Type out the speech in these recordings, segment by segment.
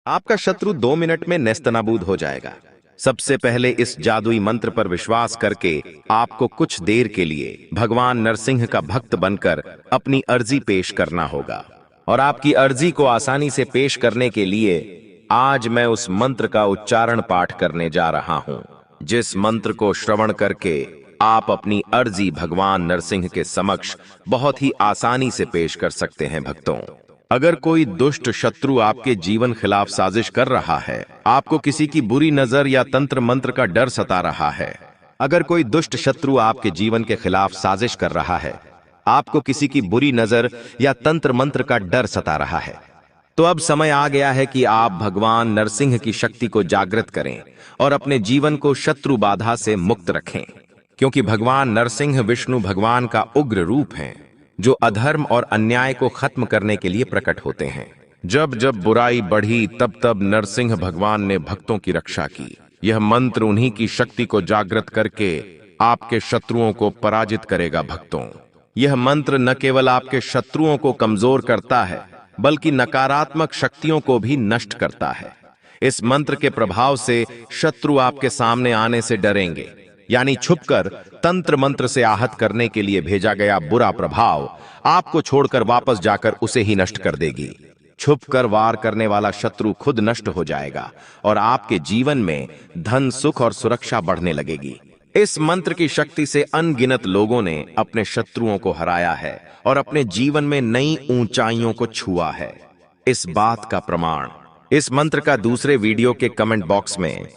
आपका शत्रु 2 मिनट में नेस्तनाबूद हो जाएगा। सबसे पहले इस जादुई मंत्र पर विश्वास करके आपको कुछ देर के लिए भगवान नरसिंह का भक्त बनकर अपनी अर्जी पेश करना होगा। और आपकी अर्जी को आसानी से पेश करने के लिए आज मैं उस मंत्र का उच्चारण पाठ करने जा रहा हूं, जिस मंत्र को श्रवण करके आप अपनी अर्जी भगवान नरसिंह के समक्ष बहुत ही आसानी से पेश कर सकते हैं। भक्तों, अगर कोई दुष्ट शत्रु आपके जीवन खिलाफ साजिश कर रहा है, आपको किसी की बुरी नजर या तंत्र मंत्र का डर सता रहा है, अगर कोई दुष्ट शत्रु आपके जीवन के खिलाफ साजिश कर रहा है, आपको किसी की बुरी नजर या तंत्र मंत्र का डर सता रहा है, तो अब समय आ गया है कि आप भगवान नरसिंह की शक्ति को जागृत करें और अपने जीवन को शत्रु बाधा से मुक्त रखें। क्योंकि भगवान नरसिंह विष्णु भगवान का उग्र रूप हैं, जो अधर्म और अन्याय को खत्म करने के लिए प्रकट होते हैं। जब जब बुराई बढ़ी तब तब नरसिंह भगवान ने भक्तों की रक्षा की। यह मंत्र उन्हीं की शक्ति को जागृत करके आपके शत्रुओं को पराजित करेगा। भक्तों, यह मंत्र न केवल आपके शत्रुओं को कमजोर करता है, बल्कि नकारात्मक शक्तियों को भी नष्ट करता है। इस मंत्र के प्रभाव से शत्रु आपके सामने आने से डरेंगे, यानी छुपकर तंत्र मंत्र से आहत करने के लिए भेजा गया बुरा प्रभाव आपको छोड़कर वापस जाकर उसे ही नष्ट कर देगी। छुपकर वार करने वाला शत्रु खुद नष्ट हो जाएगा और आपके जीवन में धन, सुख और सुरक्षा बढ़ने लगेगी। इस मंत्र की शक्ति से अनगिनत लोगों ने अपने शत्रुओं को हराया है और अपने जीवन में नई ऊंचाइयों को छुआ है। इस बात का प्रमाण इस मंत्र का दूसरे वीडियो के कमेंट बॉक्स में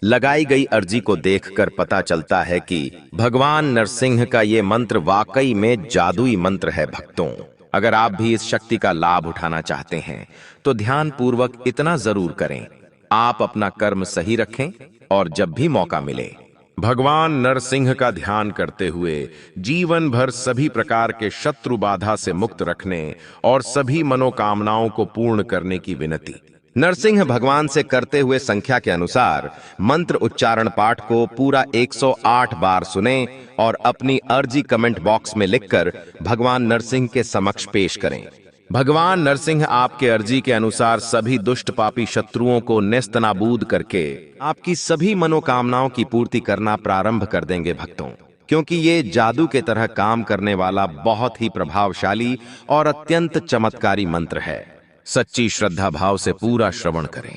लगाई गई अर्जी को देखकर पता चलता है कि भगवान नरसिंह का ये मंत्र वाकई में जादुई मंत्र है। भक्तों, अगर आप भी इस शक्ति का लाभ उठाना चाहते हैं तो ध्यान पूर्वक इतना जरूर करें, आप अपना कर्म सही रखें और जब भी मौका मिले भगवान नरसिंह का ध्यान करते हुए जीवन भर सभी प्रकार के शत्रु बाधा से मुक्त रखने और सभी मनोकामनाओं को पूर्ण करने की विनती। नरसिंह भगवान से करते हुए संख्या के अनुसार मंत्र उच्चारण पाठ को पूरा 108 बार सुने और अपनी अर्जी कमेंट बॉक्स में लिखकर भगवान नरसिंह के समक्ष पेश करें। भगवान नरसिंह आपके अर्जी के अनुसार सभी दुष्ट पापी शत्रुओं को नेस्तनाबूद करके आपकी सभी मनोकामनाओं की पूर्ति करना प्रारंभ कर देंगे। भक्तों, क्योंकि ये जादू के तरह काम करने वाला बहुत ही प्रभावशाली और अत्यंत चमत्कारी मंत्र है। सच्ची श्रद्धा भाव से पूरा श्रवण करें।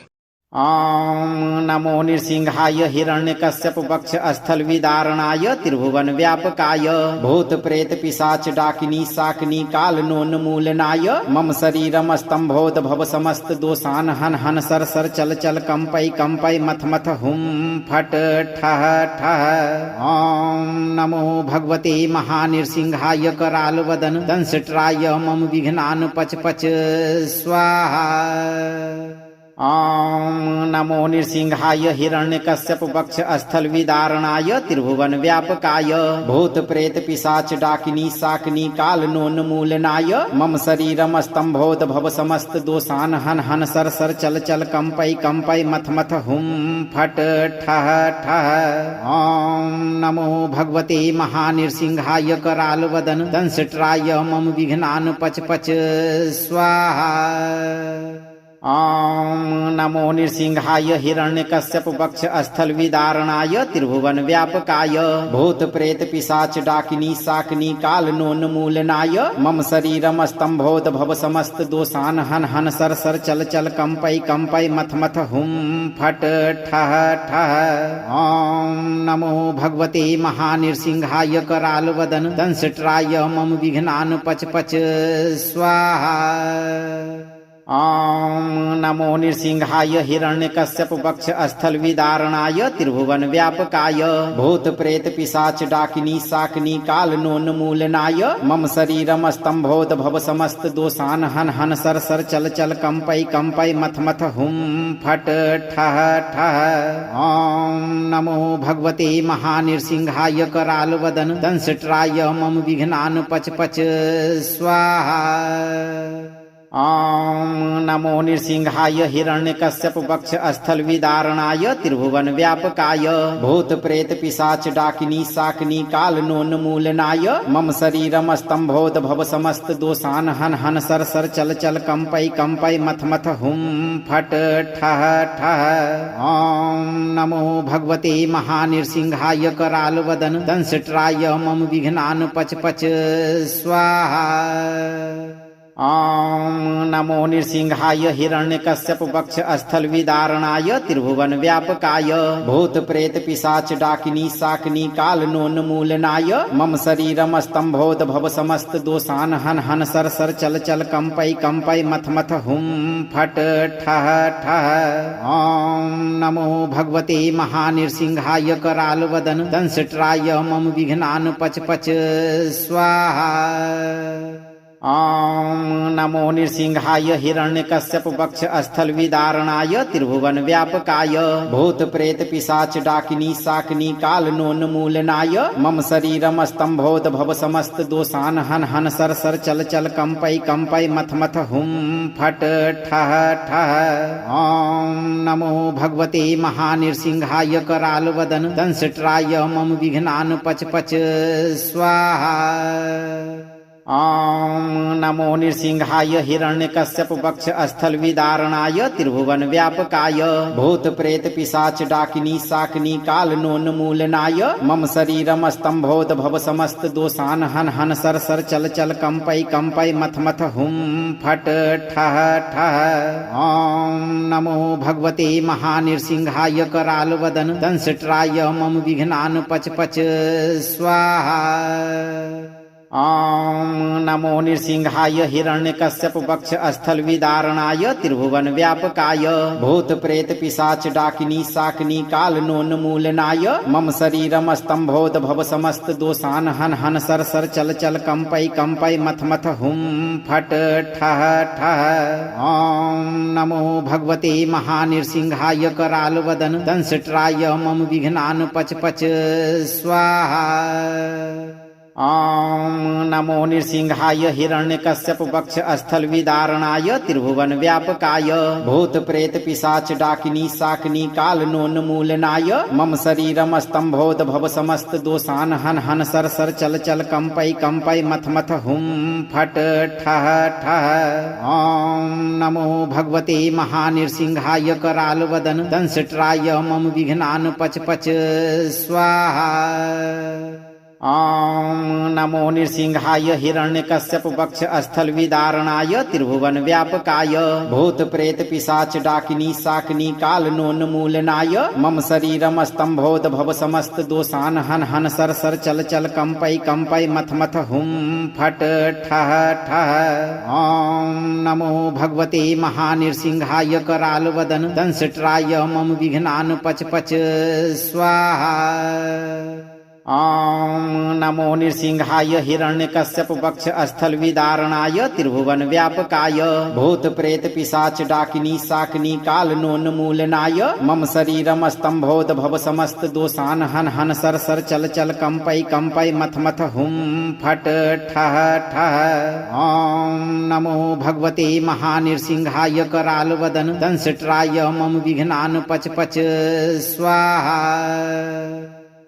ओम नमो नृसिंहाय हिरण्यकश्यप वक्ष स्थल विदारणाय त्रिभुवन व्यापकाय भूत प्रेत पिशाच डाकिनी शाकिनी काल नोन्मूलनाय मम शरीरम स्तंभोद भव समस्त दोषान हन हन सर सर चल चल कंपै कंपै मथ मथ हुम फट ठह ठह। ओम नमो भगवते महानृसिंहाय कराल वदन दंशट्राय मम विघ्नान पच पच स्वाहा। ओम नमो नृसिंहाय हिरण्यकश्यप वक्ष स्थल विदारणाय त्रिभुवन व्यापकाय भूत प्रेत पिशाच डाकिनी शाकिनी काल नोन्मूलनाय मम शरीरम स्तंभोद भव समस्त दोषान हन हन सर सर चल चल कंपै कंपै मथ मथ हुम फट ठह ठह। ओम नमो भगवते महानृसिंहाय कराल वदन दंशट्राय मम विघ्नान पच पच स्वाहा। ओम नमो नृसिंहाय हिरण्यकश्यप वक्ष स्थल विदारणाय त्रिभुवन व्यापकाय भूत प्रेत पिशाच डाकिनी शाकिनी काल नोन्मूलनाय मम शरीरम स्तंभोद भव समस्त दोषान हन हन सर सर चल चल कंपै कंपै मथ मथ हुम फट ठह ठह। ओम नमो भगवते महानृसिंहाय कराल वदन दंशट्राय मम विघ्नान पच पच स्वाहा। ओम नमो नृसिंहाय हिरण्यकश्यप वक्ष स्थल विदारणाय त्रिभुवन व्यापकाय भूत प्रेत पिशाच डाकिनी शाकिनी काल नोन्मूलनाय मम शरीरम स्तंभोद भव समस्त दोषान हन हन सर सर चल चल कंपै कंपै मथ मथ हुम फट ठह ठह। ओम नमो भगवते महानृसिंहाय कराल वदन दंशट्राय मम विघ्नान पच पच स्वाहा। ॐ नमो नृसिंहाय हिरण्यकश्यप वक्ष स्थल विदारणाय त्रिभुवन व्यापकाय भूत प्रेत पिशाच डाकिनी शाकिनी काल नोन्मूलनाय मम शरीरम स्तंभोद भव समस्त दोषान हन हन सर सर चल चल कंपै कंपै मथ मथ हुम फट ठह ठह। ॐ नमो भगवते महानृसिंहाय कराल वदन दंशट्राय मम विघ्नान पच पच स्वाहा। ॐ नमो नृसिंहाय हिरण्यकश्यप वक्ष स्थल विदारणाय त्रिभुवन व्यापकाय भूत प्रेत पिशाच डाकिनी शाकिनी काल नोन्मूलनाय मम शरीरम स्तंभोद भव समस्त दोषान हन हन सर सर चल चल कंपै कंपै मथ मथ हुम फट ठह ठह। ॐ नमो भगवते महानृसिंहाय कराल वदन दंशट्राय मम विघ्नान पच पच स्वाहा। ॐ नमो नृसिंहाय हिरण्यकश्यप वक्ष स्थल विदारणाय त्रिभुवन व्यापकाय भूत प्रेत पिशाच डाकिनी शाकिनी काल नोन्मूलनाय मम शरीरम स्तंभोद भव समस्त दोषान हन हन सर सर चल चल कंपै कंपै मथ मथ हुम फट ठह ठह। ॐ नमो भगवते महानृसिंहाय कराल वदन दंशट्राय मम विघ्नान पच पच स्वाहा। ॐ नमो नृसिंहाय हिरण्यकश्यप वक्ष स्थल विदारणाय त्रिभुवन व्यापकाय भूत प्रेत पिशाच डाकिनी शाकिनी काल नोन्मूलनाय मम शरीरम स्तंभोद भव समस्त दोषान हन हन सर सर चल चल कंपै कंपै मथ मथ हुम फट ठह ठह। ॐ नमो भगवते महानृसिंहाय कराल वदन दंशट्राय मम विघ्नान पच पच स्वाहा। ॐ नमो नृसिंहाय हिरण्यकश्यप वक्ष स्थल विदारणाय त्रिभुवन व्यापकाय भूत प्रेत पिशाच डाकिनी शाकिनी काल नोन्मूलनाय मम शरीरम स्तंभोद भव समस्त दोषान हन हन सर सर चल चल कंपै कंपै मथ मथ हुम फट ठह ठह। ॐ नमो भगवते महानृसिंहाय कराल वदन दंशट्राय मम विघ्नान पच पच स्वाहा। ॐ नमो नृसिंहाय हिरण्यकश्यप वक्ष स्थल विदारणाय त्रिभुवन व्यापकाय भूत प्रेत पिशाच डाकिनी शाकिनी काल नोन्मूलनाय मम शरीरम स्तंभोद भव समस्त दोषान हन हन सर सर चल चल कंपै कंपै मथ मथ हुम फट ठह ठह। ॐ नमो भगवते महानृसिंहाय कराल वदन दंशट्राय मम विघ्नान पच पच स्वाहा। ॐ नमो नृसिंहाय हिरण्यकश्यप वक्ष स्थल विदारणाय त्रिभुवन व्यापकाय भूत प्रेत पिशाच डाकिनी शाकिनी काल नोन्मूलनाय मम शरीरम स्तंभोद भव समस्त दोषान हन हन सर सर चल चल कंपै कंपै मथ मथ हुम फट ठह ठह। ॐ नमो भगवते महानृसिंहाय कराल वदन दंशट्राय मम विघ्नान पच पच स्वाहा। ॐ नमो नृसिंहाय हिरण्यकश्यप वक्ष स्थल विदारणाय त्रिभुवन व्यापकाय भूत प्रेत पिशाच डाकिनी शाकिनी काल नोन्मूलनाय मम शरीरम स्तंभोद भव समस्त दोषान हन हन सर सर चल चल कंपै कंपै मथ मथ हुम फट ठह ठह। ॐ नमो भगवते महानृसिंहाय कराल वदन दंशट्राय मम विघ्नान पच पच स्वाहा।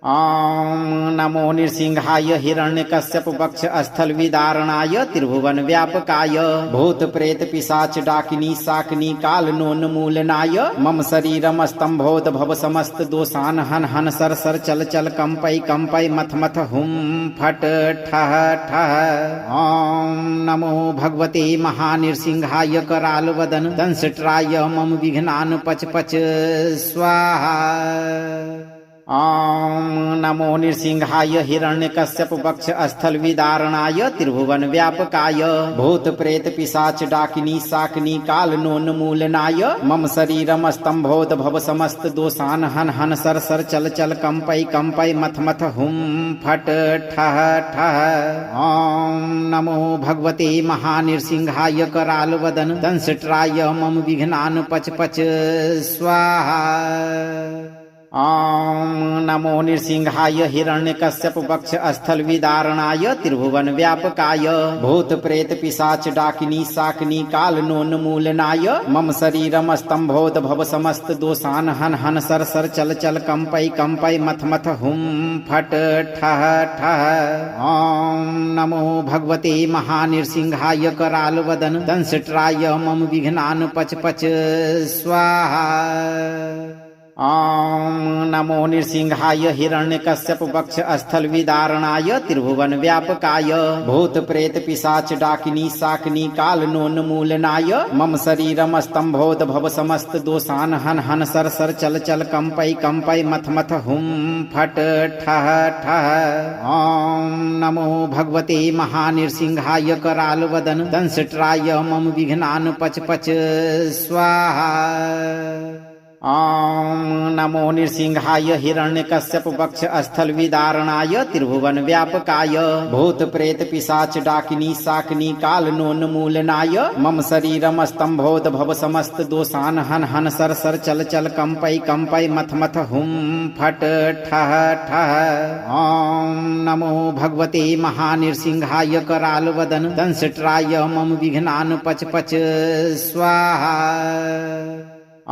ॐ नमो नृसिंहाय हिरण्यकश्यप वक्ष स्थल विदारणाय त्रिभुवन व्यापकाय भूत प्रेत पिशाच डाकिनी शाकिनी काल नोन्मूलनाय मम शरीरम स्तंभोद भव समस्त दोषान हन हन सर सर चल चल कंपै कंपै मथ मथ हुम फट ठह ठह। ॐ नमो भगवते महानृसिंहाय कराल वदन दंशट्राय मम विघ्नान पच पच स्वाहा। ॐ नमो नृसिंहाय हिरण्यकश्यप वक्ष स्थल विदारणाय त्रिभुवन व्यापकाय भूत प्रेत पिशाच डाकिनी शाकिनी काल नोन्मूलनाय मम शरीरम स्तंभोद भव समस्त दोषान हन हन सर सर चल चल कंपै कंपै मथ मथ हुम फट ठह ठह। ॐ नमो भगवते महानृसिंहाय कराल वदन दंशट्राय मम विघ्नान पच पच स्वाहा। ॐ नमो नृसिंहाय हिरण्यकश्यप वक्ष स्थल विदारणाय त्रिभुवन व्यापकाय भूत प्रेत पिशाच डाकिनी शाकिनी काल नोन्मूलनाय मम शरीरम स्तंभोद भव समस्त दोषान हन हन सर सर चल चल कंपै कंपै मथ मथ हुम फट ठह ठह। ॐ नमो भगवते महानृसिंहाय कराल वदन दंशट्राय मम विघ्नान पच पच स्वाहा। ॐ नमो नृसिंहाय हिरण्यकश्यप वक्ष स्थल विदारणाय त्रिभुवन व्यापकाय भूत प्रेत पिशाच डाकिनी शाकिनी काल नोन्मूलनाय मम शरीरम स्तंभोद भव समस्त दोषान हन हन सर सर चल चल कंपै कंपै मथ मथ हुम फट ठह ठह। ॐ नमो भगवते महानृसिंहाय कराल वदन दंशट्राय मम विघ्नान पच पच स्वाहा। ॐ नमो नृसिंहाय हिरण्यकश्यप वक्ष स्थल विदारणाय त्रिभुवन व्यापकाय भूत प्रेत पिशाच डाकिनी शाकिनी काल नोन्मूलनाय मम शरीरम स्तंभोद भव समस्त दोषान हन हन सर सर चल चल कंपै कंपै मथ मथ हुम फट ठह ठह। ॐ नमो भगवते महानृसिंहाय कराल वदन दंशट्राय मम विघ्नान पच पच स्वाहा।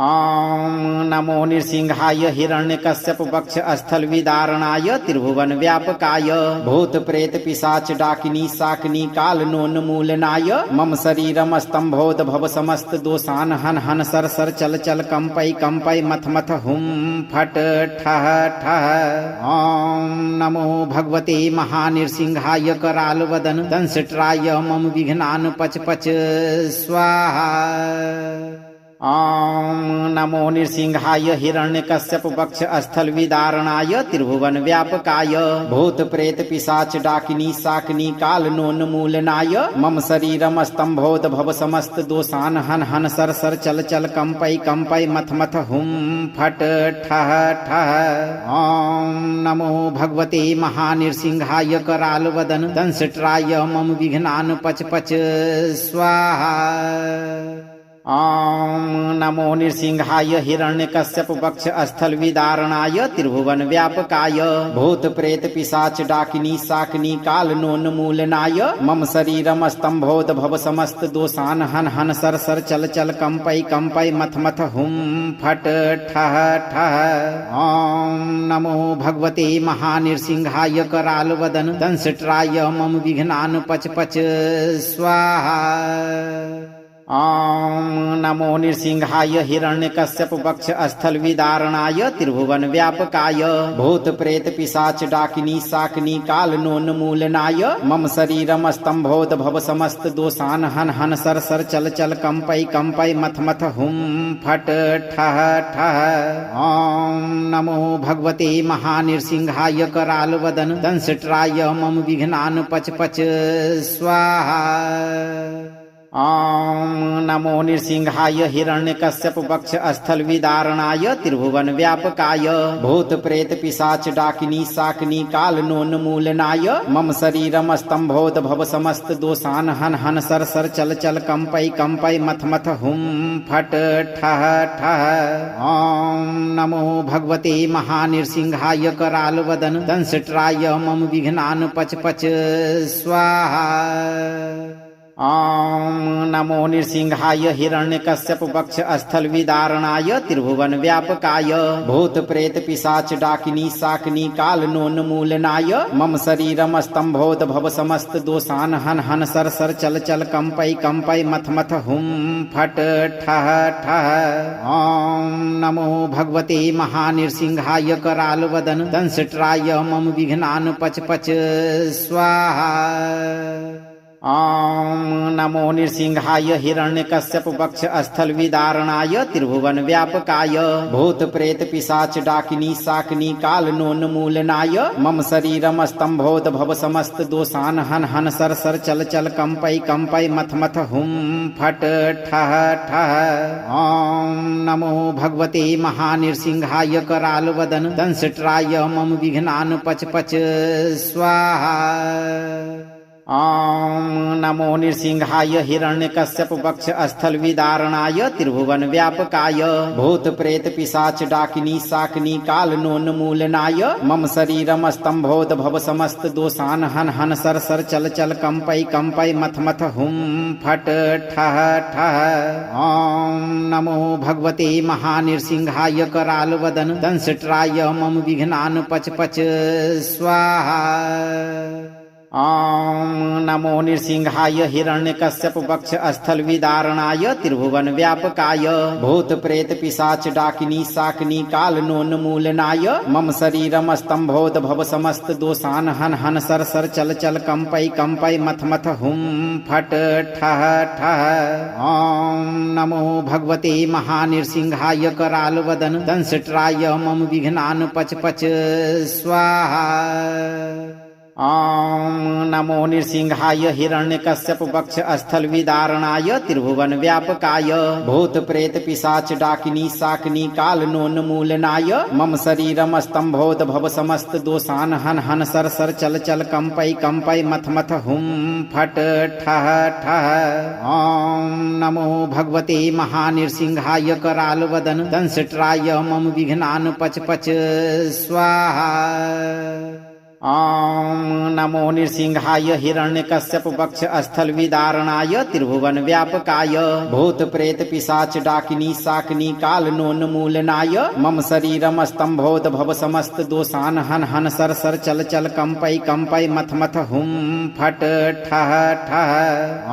ॐ नमो नृसिंहाय हिरण्यकश्यप वक्ष स्थल विदारणाय त्रिभुवन व्यापकाय भूत प्रेत पिशाच डाकिनी शाकिनी काल नोन्मूलनाय मम शरीरम स्तंभोद भव समस्त दोषान हन हन सर सर चल चल कंपै कंपै मथ मथ हुम फट ठह ठह। ॐ नमो भगवते महानृसिंहाय कराल वदन दंशट्राय मम विघ्नान पच पच स्वाहा। ॐ नमो नृसिंहाय हिरण्यकश्यप वक्ष स्थल विदारणाय त्रिभुवन व्यापकाय भूत प्रेत पिशाच डाकिनी शाकिनी काल नोन्मूलनाय मम शरीरम स्तंभोद भव समस्त दोषान हन हन सर सर चल चल कंपै कंपै मथ मथ हुम फट ठह ठह। ॐ नमो भगवते महानृसिंहाय कराल वदन दंशट्राय मम विघ्नान पच पच स्वाहा। ॐ नमो नृसिंहाय हिरण्यकश्यप वक्ष स्थल विदारणाय त्रिभुवन व्यापकाय भूत प्रेत पिशाच डाकिनी शाकिनी काल नोन्मूलनाय मम शरीरम स्तंभोद भव समस्त दोषान हन हन सर सर चल चल कंपै कंपै मथ मथ हुम फट ठह ठह। ॐ नमो भगवते महानृसिंहाय कराल वदन दंशट्राय मम विघ्नान पच पच स्वाहा। ॐ नमो नृसिंहाय हिरण्यकश्यप वक्ष स्थल विदारणाय त्रिभुवन व्यापकाय भूत प्रेत पिशाच डाकिनी शाकिनी काल नोन्मूलनाय मम शरीरम स्तंभोद भव समस्त दोषान हन हन सर सर चल चल कंपै कंपै मथ मथ हुम फट ठह ठह। ॐ नमो भगवते महानृसिंहाय कराल वदन दंशट्राय मम विघ्नान पच पच स्वाहा। ॐ नमो नृसिंहाय हिरण्यकश्यप वक्ष स्थल विदारणाय त्रिभुवन व्यापकाय भूत प्रेत पिशाच डाकिनी शाकिनी काल नोन्मूलनाय मम शरीरम स्तंभोद भव समस्त दोषान हन हन सर सर चल चल कंपै कंपै मथ मथ हुम फट ठह ठह। ॐ नमो भगवते महानृसिंहाय कराल वदन दंशट्राय मम विघ्नान पच पच स्वाहा। ॐ नमो नृसिंहाय हिरण्यकश्यप वक्ष स्थल विदारणाय त्रिभुवन व्यापकाय भूत प्रेत पिशाच डाकिनी शाकिनी काल नोन्मूलनाय मम शरीरम स्तंभोद भव समस्त दोषान हन हन सर सर चल चल कंपै कंपै मथ मथ हुम फट ठह ठह। ॐ नमो भगवते महानृसिंहाय कराल वदन दंशट्राय मम विघ्नान पच पच स्वाहा। ॐ नमो नृसिंहाय हिरण्यकश्यप वक्ष स्थल विदारणाय त्रिभुवन व्यापकाय भूत प्रेत पिशाच डाकिनी शाकिनी काल नोन्मूलनाय मम शरीरम स्तंभोद भव समस्त दोषान हन हन सर सर चल चल कंपै कंपै मथ मथ हुम फट ठह ठह। ॐ नमो भगवते महानृसिंहाय कराल वदन दंशट्राय मम विघ्नान पच पच स्वाहा। ॐ नमो नृसिंहाय हिरण्यकश्यप वक्ष स्थल विदारणाय त्रिभुवन व्यापकाय भूत प्रेत पिशाच डाकिनी शाकिनी काल नोन्मूलनाय मम शरीरम स्तंभोद भव समस्त दोषान हन हन सर सर चल चल कंपै मथ मथ हुम फट ठह ठह। ॐ नमो भगवते महानृसिंहाय कराल वदन दंशट्राय मम विघ्नान पच पच स्वाहा। ॐ नमो नृसिंहाय हिरण्यकश्यप वक्ष स्थल विदारणाय त्रिभुवन व्यापकाय भूत प्रेत पिशाच डाकिनी शाकिनी काल नोन्मूलनाय मम शरीरम स्तंभोद भव समस्त दोषान हन हन सर सर चल चल कंपै मथ मथ हुम फट ठह ठह। ॐ नमो भगवते महानृसिंहाय कराल वदन दंशट्राय मम विघ्नान पच पच स्वाहा। ॐ नमो नृसिंहाय हिरण्यकश्यप वक्ष स्थल विदारणाय त्रिभुवन व्यापकाय भूत प्रेत पिशाच डाकिनी शाकिनी काल नोन्मूलनाय मम शरीरम स्तंभोद भव समस्त दोषान हन हन सर सर चल चल कंपै मथ मथ हुम फट ठह ठह। ॐ नमो भगवते महानृसिंहाय कराल वदन दंशट्राय मम विघ्नान पच पच स्वाहा। ॐ नमो नृसिंहाय हिरण्यकश्यप वक्ष स्थल विदारणाय त्रिभुवन व्यापकाय भूत प्रेत पिशाच डाकिनी शाकिनी काल नोन्मूलनाय मम शरीरम स्तंभोद भव समस्त दोषान हन हन सर सर चल चल कंपै मथ मथ हुम फट ठह ठह।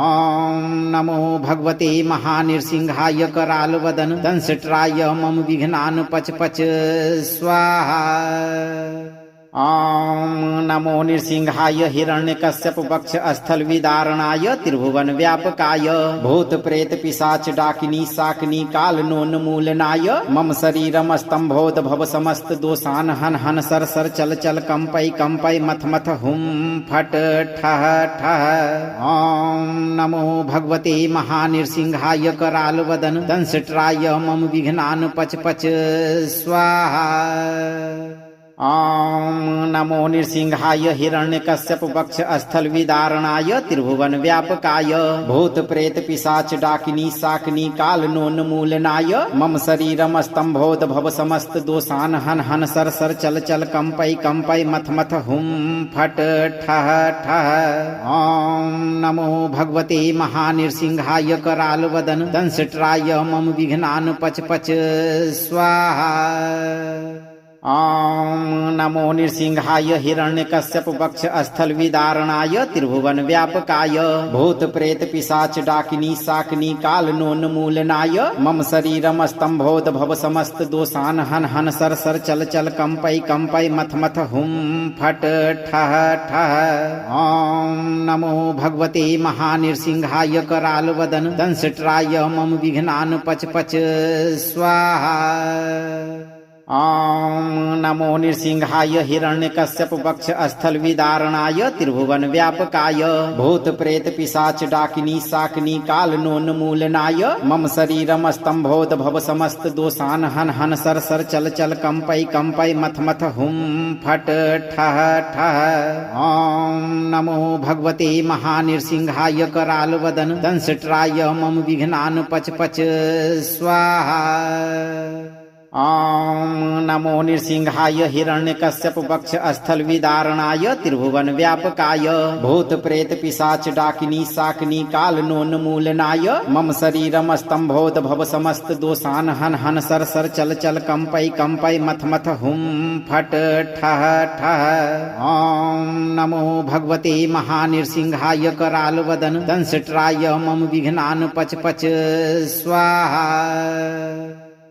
ॐ नमो भगवते महानृसिंहाय कराल वदन दंशट्राय मम विघ्नान पच पच स्वाहा। ॐ नमो नृसिंहाय हिरण्यकश्यप वक्ष स्थल विदारणाय त्रिभुवन व्यापकाय भूत प्रेत पिशाच डाकिनी शाकिनी काल नोन्मूलनाय मम शरीरम स्तंभोद भव समस्त दोषान हन हन सर सर चल चल कंपै मथ मथ हुम फट ठह ठह। ॐ नमो भगवते महानृसिंहाय कराल वदन दंशट्राय मम विघ्नान पच पच स्वाहा। ॐ नमो नृसिंहाय हिरण्यकश्यप वक्ष स्थल विदारणाय त्रिभुवन व्यापकाय भूत प्रेत पिशाच डाकिनी शाकिनी काल नोन्मूलनाय मम शरीरम स्तंभोद भव समस्त दोषान हन हन सर सर चल चल कंपै मथ मथ हुम फट ठह ठह। ॐ नमो भगवते महानृसिंहाय कराल वदन दंशट्राय मम विघ्नान पच पच स्वाहा। ॐ नमो नृसिंहाय हिरण्यकश्यप वक्ष स्थल विदारणाय त्रिभुवन व्यापकाय भूत प्रेत पिशाच डाकिनी शाकिनी काल नोन्मूलनाय मम शरीरम स्तंभोद भव समस्त दोषान हन हन सर सर चल चल कंपै मथ मथ हुम फट ठह ठह। ॐ नमो भगवते महानृसिंहाय कराल वदन दंशट्राय मम विघ्नान पच पच स्वाहा। ॐ नमो नृसिंहाय हिरण्यकश्यप वक्ष स्थल विदारणाय त्रिभुवन व्यापकाय भूत प्रेत पिशाच डाकिनी शाकिनी काल नोन्मूलनाय मम शरीरम स्तंभोद भव समस्त दोषान हन हन सर सर चल चल कंपै मथ मथ हुम फट ठह ठह। ॐ नमो भगवते महानृसिंहाय कराल वदन दंशट्राय मम विघ्नान पच पच स्वाहा। ॐ नमो नृसिंहाय हिरण्यकश्यप वक्ष स्थल विदारणाय त्रिभुवन व्यापकाय भूत प्रेत पिशाच डाकिनी शाकिनी काल नोन्मूलनाय मम शरीरम स्तंभोद भव समस्त दोषान हन हन सर सर चल चल कंपै मथ मथ हुम फट ठह ठह। ॐ नमो भगवते महानृसिंहाय कराल वदन दंशट्राय मम विघ्नान पच पच स्वाहा।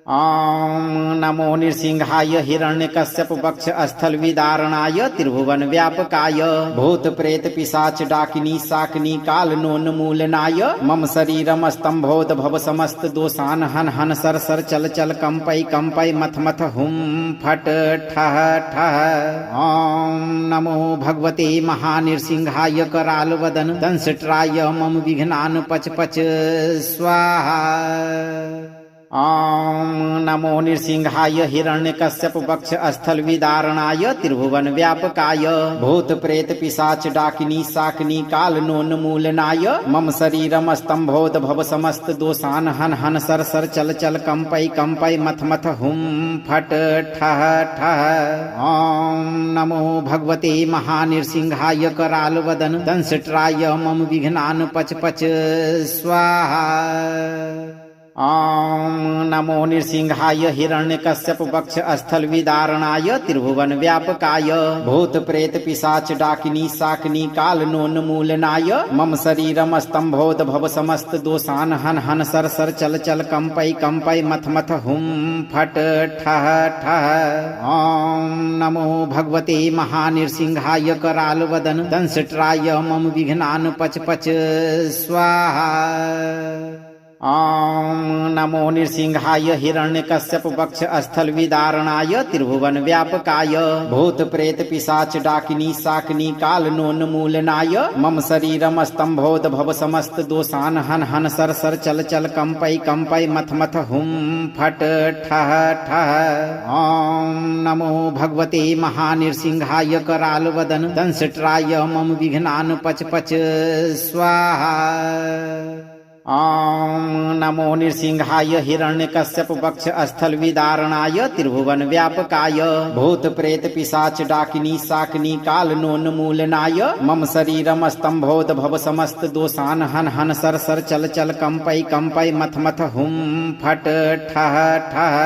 ॐ नमो नृसिंहाय हिरण्यकश्यप वक्ष स्थल विदारणाय त्रिभुवन व्यापकाय भूत प्रेत पिशाच डाकिनी शाकिनी काल नोन्मूलनाय मम शरीरम स्तंभोद भव समस्त दोषान हन हन सर सर चल चल कंपै मथ मथ हुम फट ठह ठह। ॐ नमो भगवते महानृसिंहाय कराल वदन दंशट्राय मम विघ्नान पच पच स्वाहा। ॐ नमो नृसिंहाय हिरण्यकश्यप वक्ष स्थल विदारणाय त्रिभुवन व्यापकाय भूत प्रेत पिशाच डाकिनी शाकिनी काल नोन्मूलनाय मम शरीरम स्तंभोद भव समस्त दोषान हन हन सर सर चल चल कंपै कंपै मथ मथ हुम फट ठह ठह। ॐ नमो भगवते महानृसिंहाय कराल वदन दंशट्राय मम विघ्नान पच पच स्वाहा। ॐ नमो नृसिंहाय हिरण्यकश्यप वक्ष स्थल विदारणाय त्रिभुवन व्यापकाय भूत प्रेत पिशाच डाकिनी शाकिनी काल नोन्मूलनाय मम शरीरम स्तंभोद भव समस्त दोषान हन हन सर सर चल चल कंपै कंपै मथ मथ हुम फट ठह ठह। ॐ नमो भगवते महानृसिंहाय कराल वदन दंशट्राय मम विघ्नान पच पच स्वाहा। ॐ नमो नृसिंहाय हिरण्यकश्यप वक्ष स्थल विदारणाय त्रिभुवन व्यापकाय भूत प्रेत पिशाच डाकिनी शाकिनी काल नोन्मूलनाय मम शरीरम स्तंभोद भव समस्त दोषान हन हन सर सर चल चल कंपै कंपै मथ मथ हुम फट ठह ठह। ॐ नमो भगवते महानृसिंहाय कराल वदन दंशट्राय मम विघ्नान पच पच स्वाहा। ॐ नमो नृसिंहाय हिरण्यकश्यप वक्ष स्थल विदारणाय त्रिभुवन व्यापकाय भूत प्रेत पिशाच डाकिनी शाकिनी काल नोन्मूलनाय मम शरीरम स्तंभोद भव समस्त दोषान हन हन सर सर चल चल कंपै कंपै मथ मथ हुम फट ठह ठह।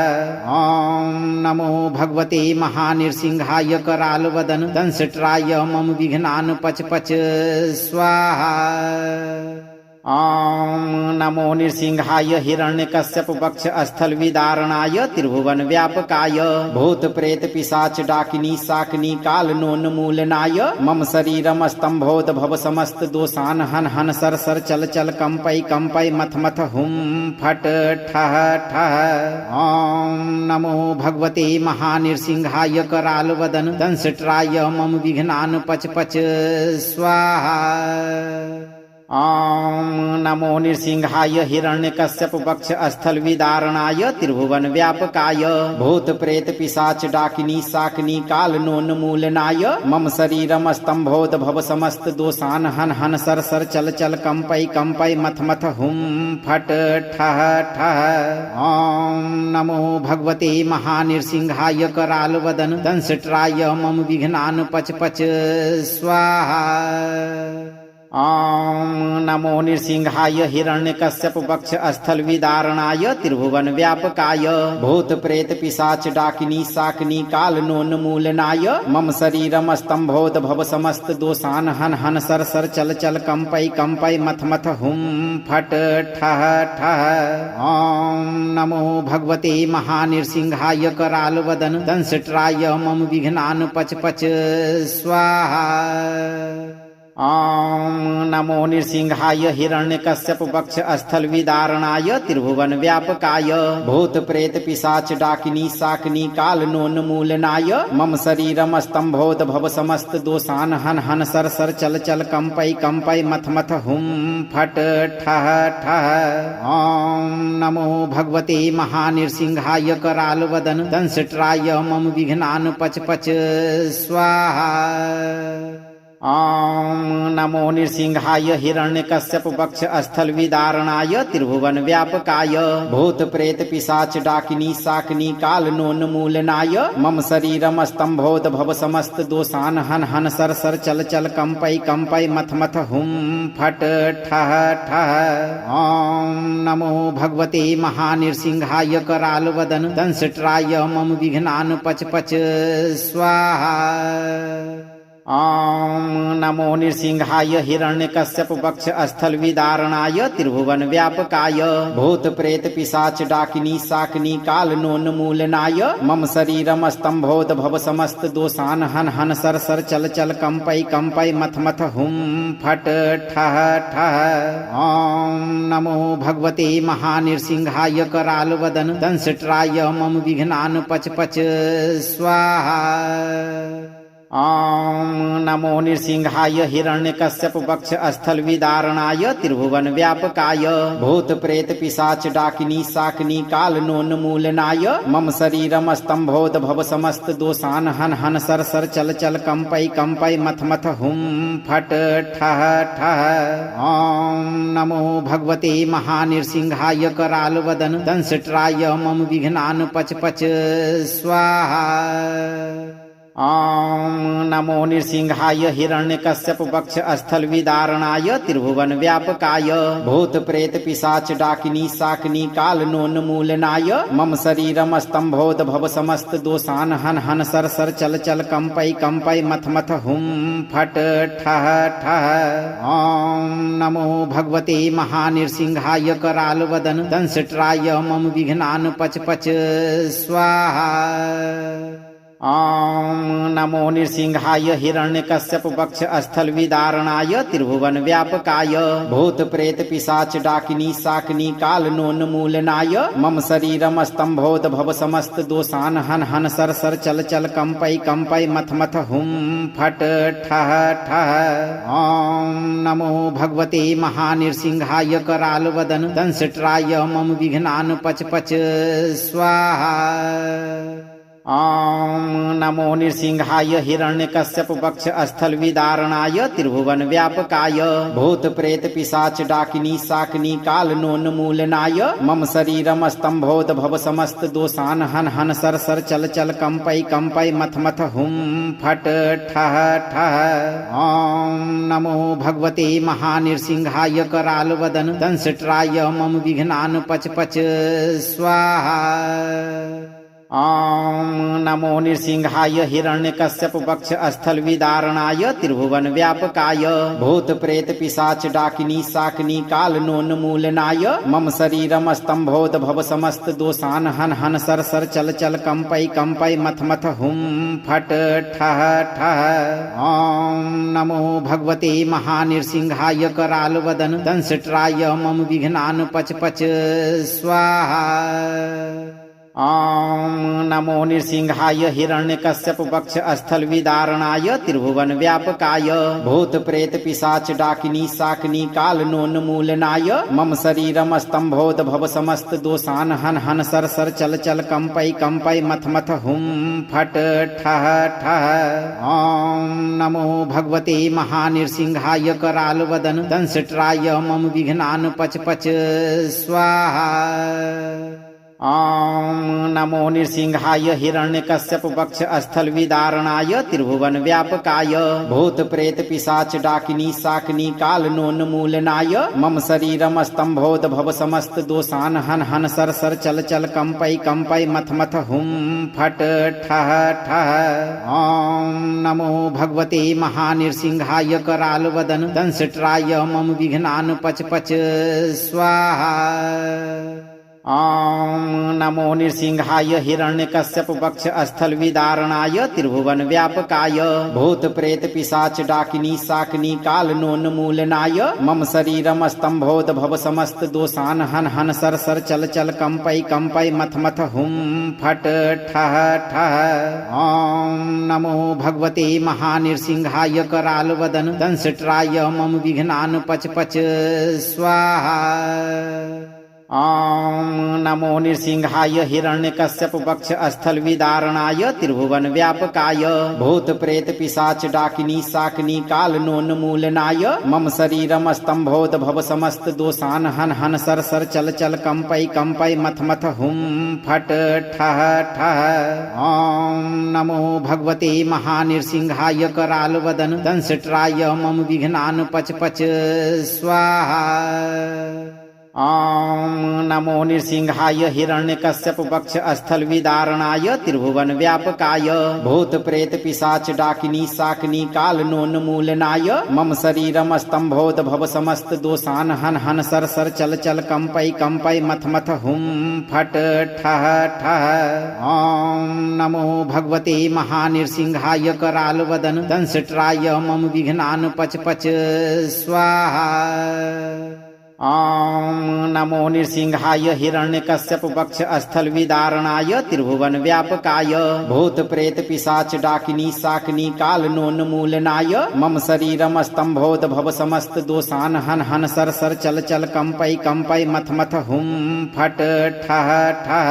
ॐ नमो भगवते महानृसिंहाय कराल वदन दंशट्राय मम विघ्नान पच पच स्वाहा। ॐ नमो नृसिंहाय हिरण्यकश्यप वक्ष स्थल विदारणाय त्रिभुवन व्यापकाय भूत प्रेत पिशाच डाकिनी शाकिनी काल नोन्मूलनाय मम शरीरम स्तंभोद भव समस्त दोषान हन हन सर सर चल चल कंपै कंपै मथ मथ हुम फट ठह ठह। ॐ नमो भगवते महानृसिंहाय कराल वदन दंशट्राय मम विघ्नान पच पच स्वाहा। ॐ नमो नृसिंहाय हिरण्यकश्यप वक्ष स्थल विदारणाय त्रिभुवन व्यापकाय भूत प्रेत पिशाच डाकिनी शाकिनी काल नोन्मूलनाय मम शरीरम स्तंभोद भव समस्त दोषान हन हन सर सर चल चल कंपै कंपै मथ मथ हुम फट ठह ठह। ॐ नमो भगवते महानृसिंहाय कराल वदन दंशट्राय मम विघ्नान पच पच स्वाहा। ॐ नमो नृसिंहाय हिरण्यकश्यप वक्ष स्थल विदारणाय त्रिभुवन व्यापकाय भूत प्रेत पिशाच डाकिनी शाकिनी काल नोन्मूलनाय मम शरीरम स्तंभोद भव समस्त दोषान हन हन सर सर चल चल कंपै कंपै मथ मथ हुम फट ठह ठह। ॐ नमो भगवते महानृसिंहाय कराल वदन दंशट्राय मम विघ्नान पच पच स्वाहा। ॐ नमो नृसिंहाय हिरण्यकश्यप वक्ष स्थल विदारणाय त्रिभुवन व्यापकाय भूत प्रेत पिशाच डाकिनी शाकिनी काल नोन्मूलनाय मम शरीरम स्तंभोद भव समस्त दोषान हन हन सर सर चल चल कंपै कंपै मथ मथ हुम फट ठह ठह। ॐ नमो भगवते महानृसिंहाय कराल वदन दंशट्राय मम विघ्नान पच पच स्वाहा। ॐ नमो नृसिंहाय हिरण्यकश्यप वक्ष स्थल विदारणाय त्रिभुवन व्यापकाय भूत प्रेत पिशाच डाकिनी शाकिनी काल नोन्मूलनाय मम शरीरम स्तंभोद भव समस्त दोषान हन हन सर सर चल चल कंपै कंपै मथ मथ हुम फट ठह ठह। ॐ नमो भगवते महानृसिंहाय कराल वदन दंशट्राय मम विघ्नान पच पच स्वाहा। ॐ नमो नृसिंहाय हिरण्यकश्यप वक्ष स्थल विदारणाय त्रिभुवन व्यापकाय भूत प्रेत पिशाच डाकिनी शाकिनी काल नोन्मूलनाय मम शरीरम स्तंभोद भव समस्त दोषान हन हन सर सर चल चल कंपै कंपै मथ मथ हुम फट ठह ठह। ॐ नमो भगवते महानृसिंहाय कराल वदन दंशट्राय मम विघ्नान पच पच स्वाहा। ॐ नमो नृसिंहाय हिरण्यकश्यप वक्ष स्थल विदारणाय त्रिभुवन व्यापकाय भूत प्रेत पिशाच डाकिनी शाकिनी काल नोन्मूलनाय मम शरीरम स्तंभोद भव समस्त दोषान हन हन सर सर चल चल कंपै कंपै मथ मथ हुम फट ठह ठह। ॐ नमो भगवते महानृसिंहाय कराल वदन दंशट्राय मम विघ्नान पच पच स्वाहा। ॐ नमो नृसिंहाय हिरण्यकश्यप वक्ष स्थल विदारणाय त्रिभुवन व्यापकाय भूत प्रेत पिशाच डाकिनी शाकिनी काल नोन्मूलनाय मम शरीरम स्तंभोद भव समस्त दोषान हन हन सर सर चल चल कंपै कंपै मथ मथ हुम फट ठह ठह। ॐ नमो भगवते महानृसिंहाय कराल वदन दंशट्राय मम विघ्नान पच पच स्वाहा। ॐ नमो नृसिंहाय हिरण्यकश्यप वक्ष स्थल विदारणाय त्रिभुवन व्यापकाय भूत प्रेत पिशाच डाकिनी शाकिनी काल नोन्मूलनाय मम शरीरम स्तंभोद भव समस्त दोषान हन हन सर सर चल चल कंपै कंपै मथ मथ हुम फट ठह ठह। ॐ नमो भगवते महानृसिंहाय कराल वदन दंशट्राय मम विघ्नान पच पच स्वाहा। ॐ नमो नृसिंहाय हिरण्यकश्यप वक्ष स्थल विदारणाय त्रिभुवन व्यापकाय भूत प्रेत पिशाच डाकिनी शाकिनी काल नोन्मूलनाय मम शरीरम स्तंभोद भव समस्त दोषान हन हन सर सर चल चल कंपै कंपै मथ मथ हुम फट ठह ठह। ॐ नमो भगवते महानृसिंहाय कराल वदन दंशट्राय मम विघ्नान पच पच स्वाहा। ॐ नमो नृसिंहाय हिरण्यकश्यप वक्ष स्थल विदारणाय त्रिभुवन व्यापकाय भूत प्रेत पिशाच डाकिनी शाकिनी काल नोन्मूलनाय मम शरीरम स्तंभोद भव समस्त दोषान हन हन सर सर चल चल कंपै कंपै मथ मथ हुम फट ठह ठह। ॐ नमो भगवते महानृसिंहाय कराल वदन दंशट्राय मम विघ्नान पच पच स्वाहा। ॐ नमो नृसिंहाय हिरण्यकश्यप वक्ष स्थल विदारणाय त्रिभुवन व्यापकाय भूत प्रेत पिशाच डाकिनी शाकिनी काल नोन्मूलनाय मम शरीरम स्तंभोद भव समस्त दोषान हन हन सर सर चल चल कंपै कंपै मथ मथ हुम फट ठह ठह। ॐ नमो भगवते महानृसिंहाय कराल वदन दंशट्राय मम विघ्नान पच पच स्वाहा। ॐ नमो नृसिंहाय हिरण्यकश्यप वक्ष स्थल विदारणाय त्रिभुवन व्यापकाय भूत प्रेत पिशाच डाकिनी शाकिनी काल नोन्मूलनाय मम शरीरम स्तंभोद भव समस्त दोषान हन हन सर सर चल चल कंपै कंपै मथ मथ हुम फट ठह ठह। ॐ नमो भगवते महानृसिंहाय कराल वदन दंशट्राय मम विघ्नान पच पच स्वाहा। ॐ नमो नृसिंहाय हिरण्यकश्यप वक्ष स्थल विदारणाय त्रिभुवन व्यापकाय भूत प्रेत पिशाच डाकिनी शाकिनी काल नोन्मूलनाय मम शरीरम स्तंभोद भव समस्त दोषान हन हन सर सर चल चल कंपै कंपै मथ मथ हुम फट ठह ठह। ॐ नमो भगवते महानृसिंहाय कराल वदन दंशट्राय मम विघ्नान पच पच स्वाहा। ॐ नमो नृसिंहाय हिरण्यकश्यप वक्ष स्थल विदारणाय त्रिभुवन व्यापकाय भूत प्रेत पिशाच डाकिनी शाकिनी काल नोन्मूलनाय मम शरीरम स्तंभोद भव समस्त दोषान हन हन सर सर चल चल कंपै कंपै मथ मथ हुम फट ठह ठह। ॐ नमो भगवते महानृसिंहाय कराल वदन दंशट्राय मम विघ्नान पच पच स्वाहा। ॐ नमो नृसिंहाय हिरण्यकश्यप वक्ष स्थल विदारणाय त्रिभुवन व्यापकाय भूत प्रेत पिशाच डाकिनी शाकिनी काल नोन्मूलनाय मम शरीरम स्तंभोद भव समस्त दोषान हन हन सर सर चल चल कंपै कंपै मथ मथ हुम फट ठह ठह। ॐ नमो भगवते महानृसिंहाय कराल वदन दंशट्राय मम विघ्नान पच पच स्वाहा। ॐ नमो नृसिंहाय हिरण्यकश्यप वक्ष स्थल विदारणाय त्रिभुवन व्यापकाय भूत प्रेत पिशाच डाकिनी शाकिनी काल नोन्मूलनाय मम शरीरम स्तंभोद भव समस्त दोषान हन हन सर सर चल चल कंपै कंपै मथ मथ हुम फट ठह ठह।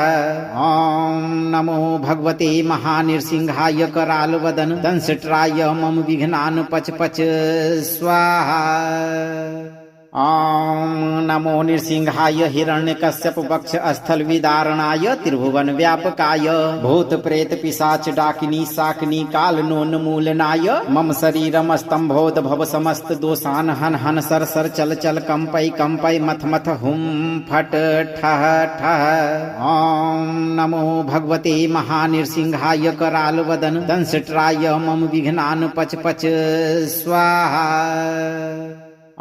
ॐ नमो भगवते महानृसिंहाय कराल वदन दंशट्राय मम विघ्नान पच पच स्वाहा। ॐ नमो नृसिंहाय हिरण्यकश्यप वक्ष स्थल विदारणाय त्रिभुवन व्यापकाय भूत प्रेत पिशाच डाकिनी शाकिनी काल नोन्मूलनाय मम शरीरम स्तंभोद भव समस्त दोषान हन हन सर सर चल चल कंपै कंपै मथ मथ हुम फट ठह ठह। ॐ नमो भगवते महानृसिंहाय कराल वदन दंशट्राय मम विघ्नान पच पच स्वाहा।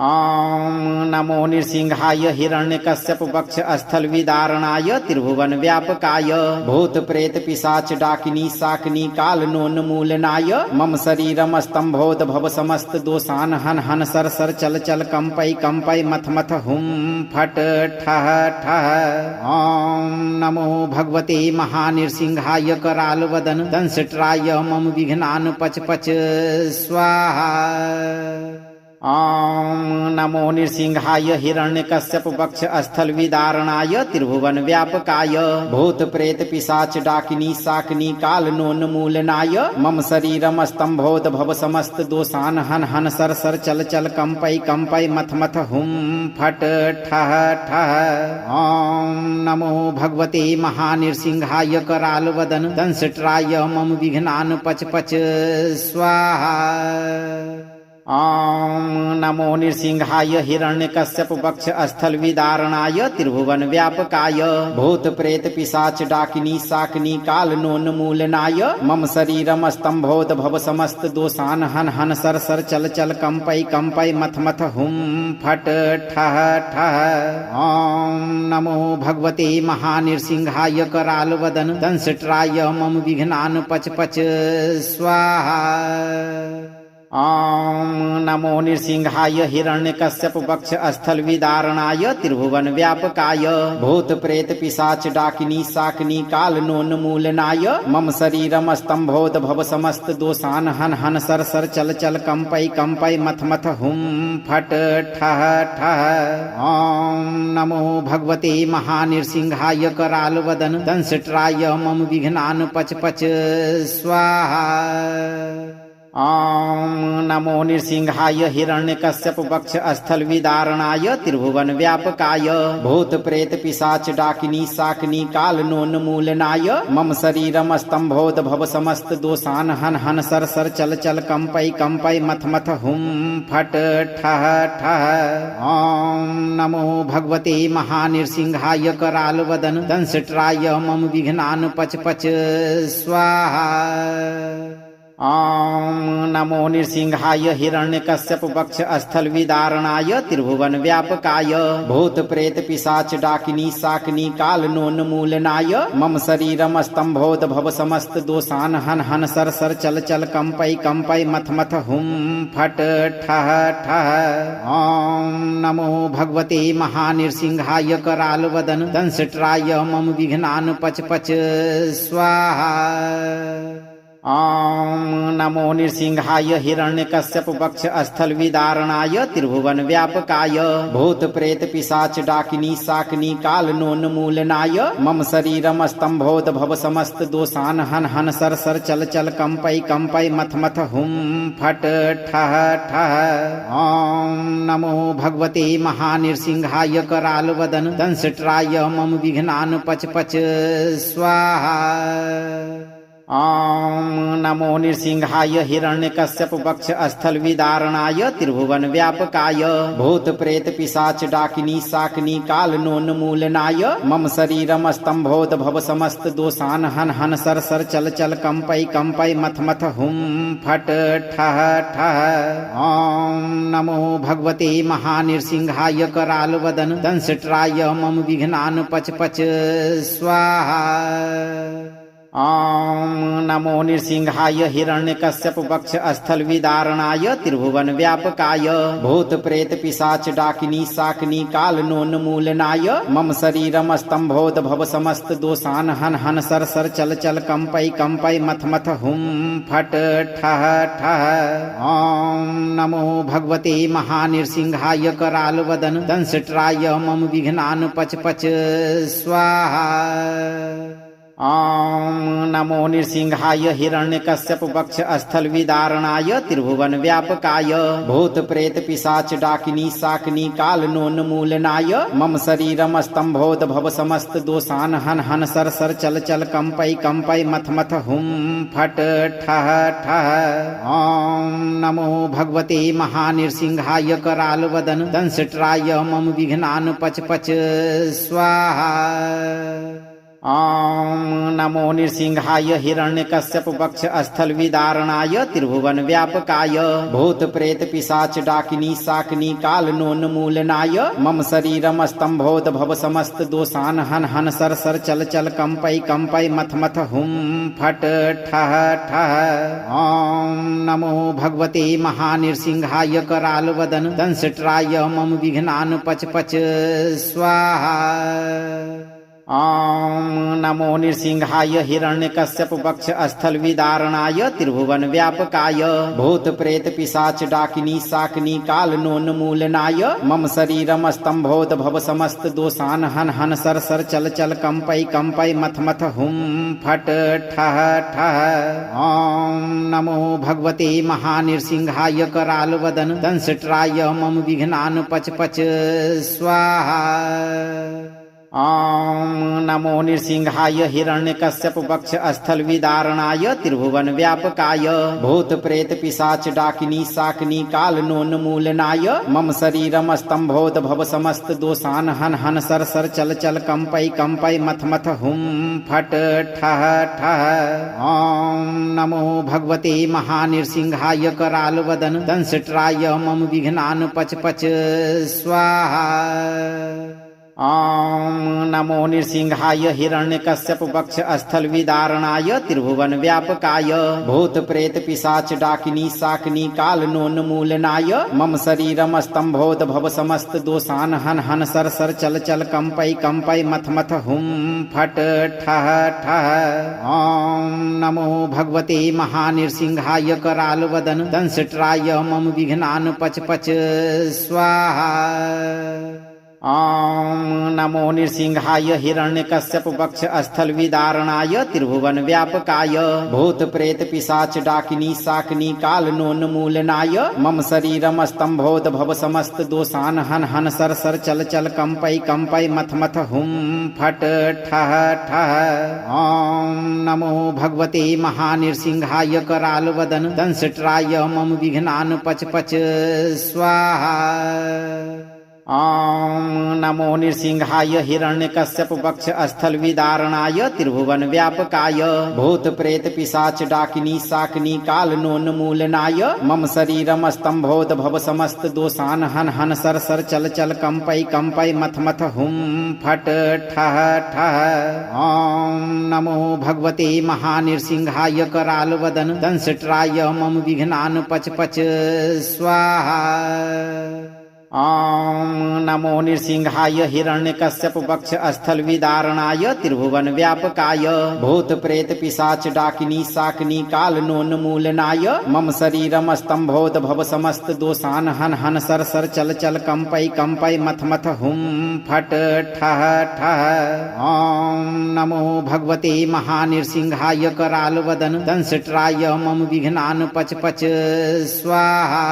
ॐ नमो नृसिंहाय हिरण्यकश्यप वक्ष स्थल विदारणाय त्रिभुवन व्यापकाय भूत प्रेत पिशाच डाकिनी शाकिनी काल नोन्मूलनाय मम शरीरम स्तंभोद भव समस्त दोषान हन हन सर सर चल चल कंपै कंपै मथ मथ हुम फट ठह ठह। ॐ नमो भगवते महानृसिंहाय कराल वदन दंशट्राय मम विघ्नान पच पच स्वाहा। ॐ नमो नृसिंहाय हिरण्यकश्यप वक्ष स्थल विदारणाय त्रिभुवन व्यापकाय भूत प्रेत पिशाच डाकिनी शाकिनी काल नोन्मूलनाय मम शरीरम स्तंभोद भव समस्त दोषान हन हन सर सर चल चल कंपै कंपै मथ मथ हुम फट ठह ठह। ॐ नमो भगवते महानृसिंहाय कराल वदन दंशट्राय मम विघ्नान पच पच स्वाहा। ॐ नमो नृसिंहाय हिरण्यकश्यप वक्ष स्थल विदारणाय त्रिभुवन व्यापकाय भूत प्रेत पिशाच डाकिनी शाकिनी काल नोन्मूलनाय मम शरीरम स्तंभोद भव समस्त दोषान हन हन सर सर चल चल कंपै कंपै मथ मथ हुम फट ठह ठह। ॐ नमो भगवते महानृसिंहाय कराल वदन दंशट्राय मम विघ्नान पच पच स्वाहा। ॐ नमो नृसिंहाय हिरण्यकश्यप वक्ष स्थल विदारणाय त्रिभुवन व्यापकाय भूत प्रेत पिशाच डाकिनी शाकिनी काल नोन्मूलनाय मम शरीरम स्तंभोद भव समस्त दोषान हन हन सर सर चल चल कंपै कंपै मथ मथ हुम फट ठह ठह। ॐ नमो भगवते महानृसिंहाय कराल वदन दंशट्राय मम विघ्नान पच पच स्वाहा। ॐ नमो नृसिंहाय हिरण्यकश्यप वक्ष स्थल विदारणाय त्रिभुवन व्यापकाय भूत प्रेत पिशाच डाकिनी शाकिनी काल नोन्मूलनाय मम शरीरम स्तंभोद भव समस्त दोषान हन हन सर सर चल चल कंपै कंपै मथ मथ हुम फट ठह ठह। ॐ नमो भगवते महानृसिंहाय कराल वदन दंशट्राय मम विघ्नान पच पच स्वाहा। ॐ नमो नृसिंहाय हिरण्यकश्यप वक्ष स्थल विदारणाय त्रिभुवन व्यापकाय भूत प्रेत पिशाच डाकिनी शाकिनी काल नोन्मूलनाय मम शरीरम स्तंभोद भव समस्त दोषान हन हन सर सर चल चल कंपै कंपै मथ मथ हुम फट ठह ठह। ॐ नमो भगवते महानृसिंहाय कराल वदन दंशट्राय मम विघ्नान पच पच स्वाहा। ॐ नमो नृसिंहाय हिरण्यकश्यप वक्ष स्थल विदारणाय त्रिभुवन व्यापकाय भूत प्रेत पिशाच डाकिनी शाकिनी काल नोन्मूलनाय मम शरीरम स्तंभोद भव समस्त दोषान हन हन सर सर चल चल कंपै कंपै मथ मथ हुम फट ठह ठह। ॐ नमो भगवते महानृसिंहाय कराल वदन दंशट्राय मम विघ्नान पच पच स्वाहा। ॐ नमो नृसिंहाय हिरण्यकश्यप वक्ष स्थल विदारणाय त्रिभुवन व्यापकाय भूत प्रेत पिशाच डाकिनी शाकिनी काल नोन्मूलनाय मम शरीरम स्तंभोद भव समस्त दोषान हन हन सर सर चल चल कंपै कंपै मथ मथ हुम फट ठह ठह। ॐ नमो भगवते महानृसिंहाय कराल वदन दंशट्राय मम विघ्नान पच पच स्वाहा। ॐ नमो नृसिंहाय हिरण्यकश्यप वक्ष स्थल विदारणाय त्रिभुवन व्यापकाय भूत प्रेत पिशाच डाकिनी शाकिनी काल नोन्मूलनाय मम शरीरम स्तंभोद भव समस्त दोषान हन हन सर सर चल चल कंपै कंपै मथ मथ हुम फट ठह ठह। ओम नमो भगवते महानृसिंहाय कराल वदन दंशट्राय मम विघ्नान पच पच स्वाहा। ओम नमो नृसिंहाय हिरण्यकश्यप वक्ष स्थल विदारणाय त्रिभुवन व्यापकाय भूत प्रेत पिशाच डाकिनी शाकिनी काल नोन्मूलनाय मम शरीरम स्तंभोद भव समस्त दोषान हन हन सर सर चल चल कंपै कंपै मथ मथ हुम फट ठह ठह। ओम नमो भगवते महानृसिंहाय कराल वदन दंशट्राय मम विघ्नान पच पच स्वाहा। ओम नमो नृसिंहाय हिरण्यकश्यप वक्ष स्थल विदारणाय त्रिभुवन व्यापकाय भूत प्रेत पिशाच डाकिनी शाकिनी काल नोन्मूलनाय मम शरीरम स्तंभोद भव समस्त दोषान हन हन सर सर चल चल कंपै कंपै मथ मथ हुम फट ठह ठह। ओम नमो भगवते महानृसिंहाय कराल वदन दंशट्राय मम विघ्नान पच पच स्वाहा। ओम नमो नृसिंहाय हिरण्यकश्यप वक्ष स्थल विदारणाय त्रिभुवन व्यापकाय भूत प्रेत पिशाच डाकिनी शाकिनी काल नोन्मूलनाय मम शरीरम स्तंभोद भव समस्त दोषान हन हन सर सर चल चल कंपै कंपै मथ मथ हुम फट ठह ठह। ओम नमो भगवते महानृसिंहाय कराल वदन दंशट्राय मम विघ्नान पच पच स्वाहा। ओम नमो नृसिंहाय हिरण्यकश्यप वक्ष स्थल विदारणाय त्रिभुवन व्यापकाय भूत प्रेत पिशाच डाकिनी शाकिनी काल नोन्मूलनाय मम शरीरम स्तंभोद भव समस्त दोषान हन हन सर सर चल चल कंपै कंपै मथ मथ हुम फट ठह ठह। ओम नमो भगवते महानृसिंहाय कराल वदन दंशट्राय मम विघ्नान पच पच स्वाहा। ओम नमो नृसिंहाय हिरण्यकश्यप वक्ष स्थल विदारणाय त्रिभुवन व्यापकाय भूत प्रेत पिशाच डाकिनी शाकिनी काल नोन्मूलनाय मम शरीरम स्तंभोद भव समस्त दोषान हन हन सर सर चल चल कंपै कंपै मथ मथ हुम फट ठह ठह। ओम नमो भगवते महानृसिंहाय कराल वदन दंशट्राय मम विघ्नान पच पच स्वाहा। ओम नमो नृसिंहाय हिरण्यकश्यप वक्ष स्थल विदारणाय त्रिभुवन व्यापकाय भूत प्रेत पिशाच डाकिनी शाकिनी काल नोन्मूलनाय मम शरीरम स्तंभोद भव समस्त दोषान हन हन सर सर चल चल कंपै कंपै मथ मथ हुम फट ठह ठह। ओम नमो भगवते महानृसिंहाय कराल वदन दंशट्राय मम विघ्नान पच पच स्वाहा। ओम नमो नृसिंहाय हिरण्यकश्यप वक्ष स्थल विदारणाय त्रिभुवन व्यापकाय भूत प्रेत पिशाच डाकिनी शाकिनी काल नोन्मूलनाय मम शरीरम स्तंभोद भव समस्त दोषान हन हन सर सर चल चल कंपै कंपै मथ मथ हुम फट ठह ठह। ओम नमो भगवते महानृसिंहाय कराल वदन दंशट्राय मम विघ्नान पच पच स्वाहा। ओम नमो नृसिंहाय हिरण्यकश्यप वक्ष स्थल विदारणाय त्रिभुवन व्यापकाय भूत प्रेत पिशाच डाकिनी शाकिनी काल नोन्मूलनाय मम शरीरम स्तंभोद भव समस्त दोषान हन हन सर सर चल चल कंपै कंपै मथ मथ हुम फट ठह ठह। ओम नमो भगवते महानृसिंहाय कराल वदन दंशट्राय मम विघ्नान पच पच स्वाहा।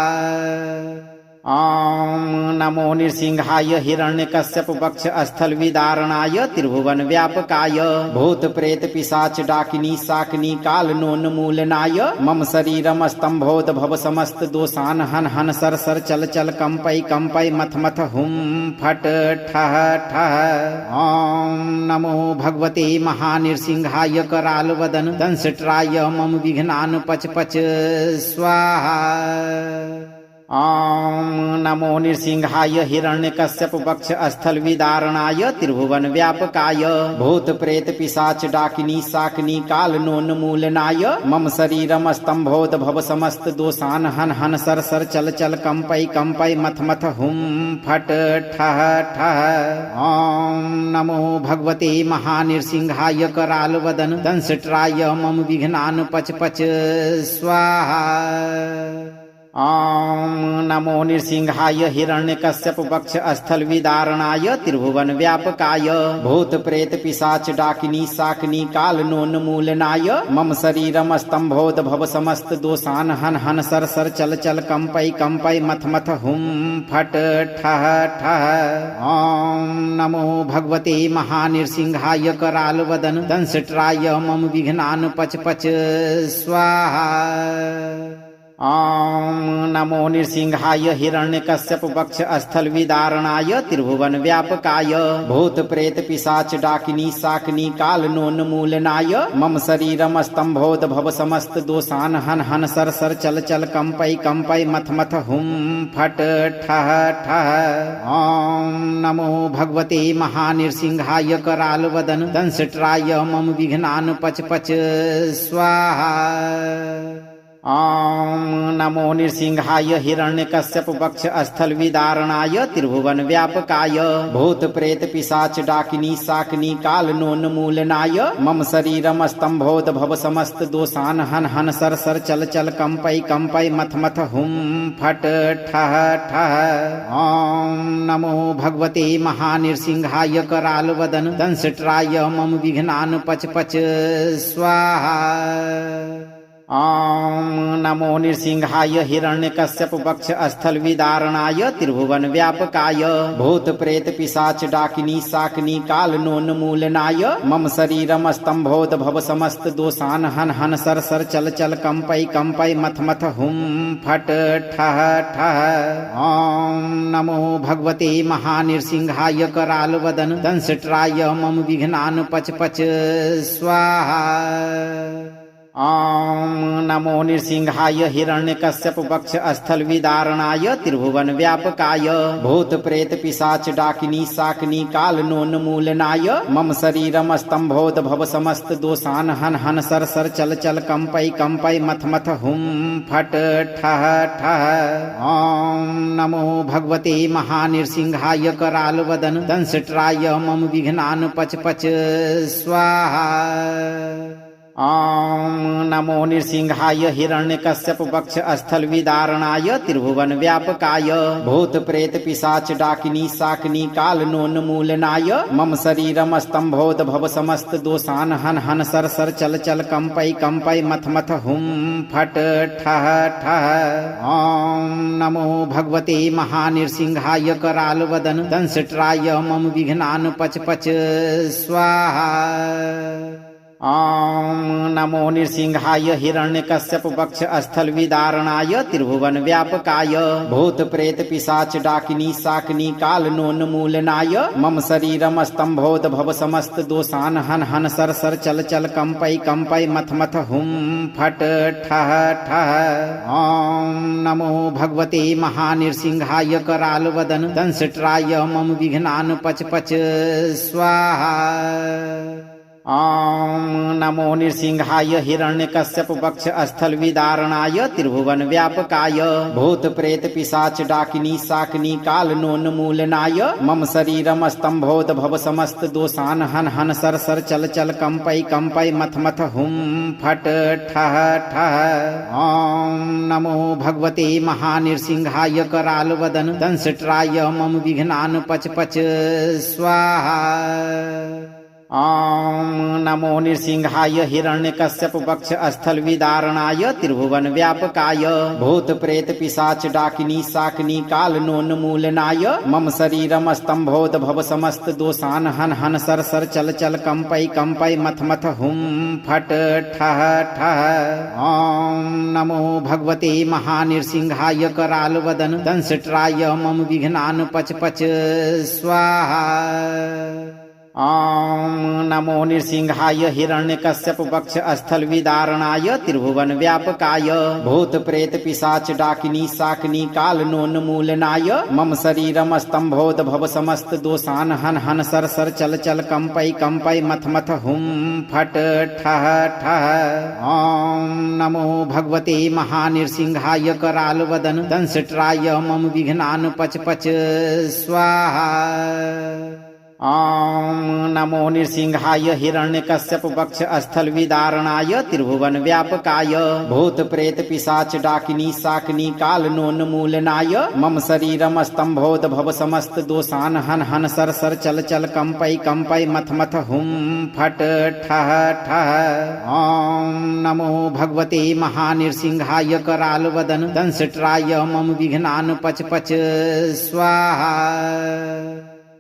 ओम नमो नृसिंहाय हिरण्यकश्यप वक्ष स्थल विदारणाय त्रिभुवन व्यापकाय भूत प्रेत पिशाच डाकिनी शाकिनी काल नोन्मूलनाय मम शरीरम स्तंभोद भव समस्त दोषान हन हन सर सर चल चल कंपै कंपै मथ मथ हुम फट ठह ठह। ओम नमो भगवते महानृसिंहाय कराल वदन दंशट्राय मम विघ्नान पच पच स्वाहा। ॐ नमो नृसिंहाय हिरण्यकश्यप वक्ष स्थल विदारणाय त्रिभुवन व्यापकाय भूत प्रेत पिशाच डाकिनी शाकिनी काल नोन्मूलनाय मम शरीरम स्तंभोद भव समस्त दोषान हन हन सर सर चल चल कंपै कंपै मथ मथ हुम फट ठह ठह। ॐ नमो भगवते महानृसिंहाय कराल वदन दंशट्राय मम विघ्नान पच पच स्वाहा। ॐ नमो नृसिंहाय हिरण्यकश्यप वक्ष स्थल विदारणाय त्रिभुवन व्यापकाय भूत प्रेत पिशाच डाकिनी शाकिनी काल नोन्मूलनाय मम शरीरम स्तंभोद भव समस्त दोषान हन हन सर सर चल चल कंपै कंपै मथ मथ हुम फट ठह ठह। ॐ नमो भगवते महानृसिंहाय कराल वदन दंशट्राय मम विघ्नान पच पच स्वाहा। ॐ नमो नृसिंहाय हिरण्यकश्यप वक्ष स्थल विदारणाय त्रिभुवन व्यापकाय भूत प्रेत पिशाच डाकिनी शाकिनी काल नोन्मूलनाय मम शरीरम स्तंभोद भव समस्त दोषान हन हन सर सर चल चल कंपै कंपै मथ मथ हुम फट ठह ठह। ॐ नमो भगवते महानृसिंहाय कराल वदन दंशट्राय मम विघ्नान पच पच स्वाहा। ॐ नमो नृसिंहाय हिरण्यकश्यप वक्ष स्थल विदारणाय त्रिभुवन व्यापकाय भूत प्रेत पिशाच डाकिनी शाकिनी काल नोन्मूलनाय मम शरीरम स्तंभोद भव समस्त दोषान हन हन सर सर चल चल कंपै कंपै मथ मथ हुम फट ठह ठह। ॐ नमो भगवते महानृसिंहाय कराल वदन दंशट्राय मम विघ्नान पच पच स्वाहा। ॐ नमो नृसिंहाय हिरण्यकश्यप वक्ष स्थल विदारणाय त्रिभुवन व्यापकाय भूत प्रेत पिशाच डाकिनी शाकिनी काल नोन्मूलनाय मम शरीरम स्तंभोद भव समस्त दोषान हन हन सर सर चल चल कंपै कंपै मथ मथ हुम फट ठह ठह। ॐ नमो भगवते महानृसिंहाय कराल वदन दंशट्राय मम विघ्नान पच पच स्वाहा। ॐ नमो नृसिंहाय हिरण्यकश्यप वक्ष स्थल विदारणाय त्रिभुवन व्यापकाय भूत प्रेत पिशाच डाकिनी शाकिनी काल नोन्मूलनाय मम शरीरम स्तंभोद भव समस्त दोषान हन हन सर सर चल चल कंपै कंपै मथ मथ हुम फट ठह ठह। ॐ नमो भगवते महानृसिंहाय कराल वदन दंशट्राय मम विघ्नान पच पच स्वाहा। ॐ नमो नृसिंहाय हिरण्यकश्यप वक्ष स्थल विदारणाय त्रिभुवन व्यापकाय भूत प्रेत पिशाच डाकिनी शाकिनी काल नोन्मूलनाय मम शरीरम स्तंभोद भव समस्त दोषान हन हन सर सर चल चल कंपै कंपै मथ मथ हुम फट ठह ठह। ॐ नमो भगवते महानृसिंहाय कराल वदन दंशट्राय मम विघ्नान पच पच स्वाहा। ॐ नमो नृसिंहाय हिरण्यकश्यप वक्ष स्थल विदारणाय त्रिभुवन व्यापकाय भूत प्रेत पिशाच डाकिनी शाकिनी काल नोन्मूलनाय मम शरीरम स्तंभोद भव समस्त दोषान हन हन सर सर चल चल कंपै कंपै मथ मथ हुम फट ठह ठह। ॐ नमो भगवते महानृसिंहाय कराल वदन दंशट्राय मम विघ्नान पच पच स्वाहा। ॐ नमो नृसिंहाय हिरण्यकश्यप वक्ष स्थल विदारणाय त्रिभुवन व्यापकाय भूत प्रेत पिशाच डाकिनी शाकिनी काल नोन्मूलनाय मम शरीरम स्तंभोद भव समस्त दोषान हन हन सर सर चल चल कंपै कंपै मथ मथ हुम फट ठह ठह। ॐ नमो भगवते महानृसिंहाय कराल वदन दंशट्राय मम विघ्नान पच पच स्वाहा। ॐ नमो नृसिंहाय हिरण्यकश्यप वक्ष स्थल विदारणाय त्रिभुवन व्यापकाय भूत प्रेत पिशाच डाकिनी शाकिनी काल नोन्मूलनाय मम शरीरम स्तंभोद भव समस्त दोषान हन हन सर सर चल चल कंपै कंपै मथ मथ हुम फट ठह ठह। ॐ नमो भगवते महानृसिंहाय कराल वदन दंशट्राय मम विघ्नान पच पच स्वाहा। ॐ नमो नृसिंहाय हिरण्यकश्यप वक्ष स्थल विदारणाय त्रिभुवन व्यापकाय भूत प्रेत पिशाच डाकिनी शाकिनी काल नोन्मूलनाय मम शरीरम स्तंभोद भव समस्त दोषान हन हन सर सर चल चल कंपै कंपै मथ मथ हुम फट ठह ठह। ॐ नमो भगवते महानृसिंहाय कराल वदन दंशट्राय मम विघ्नान पच पच स्वाहा। ॐ नमो नृसिंहाय हिरण्यकश्यप वक्ष स्थल विदारणाय त्रिभुवन व्यापकाय भूत प्रेत पिशाच डाकिनी शाकिनी काल नोन्मूलनाय मम शरीरम स्तंभोद भव समस्त दोषान हन हन सर सर चल चल कंपै कंपै मथ मथ हुम फट ठह ठह। ॐ नमो भगवते महानृसिंहाय कराल वदन दंशट्राय मम विघ्नान पच पच स्वाहा।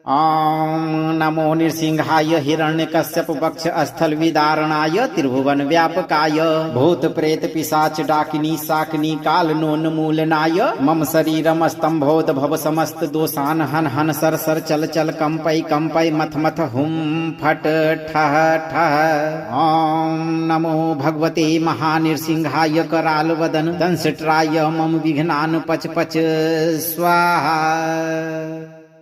ॐ नमो नृसिंहाय हिरण्यकश्यप वक्ष स्थल विदारणाय त्रिभुवन व्यापकाय भूत प्रेत पिशाच डाकिनी शाकिनी काल नोन्मूलनाय मम शरीरम स्तंभोद भव समस्त दोषान हन हन सर सर चल चल कंपै कंपै मथ मथ हुम फट ठह ठह। ॐ नमो भगवते महानृसिंहाय कराल वदन दंशट्राय मम विघ्नान पच पच स्वाहा।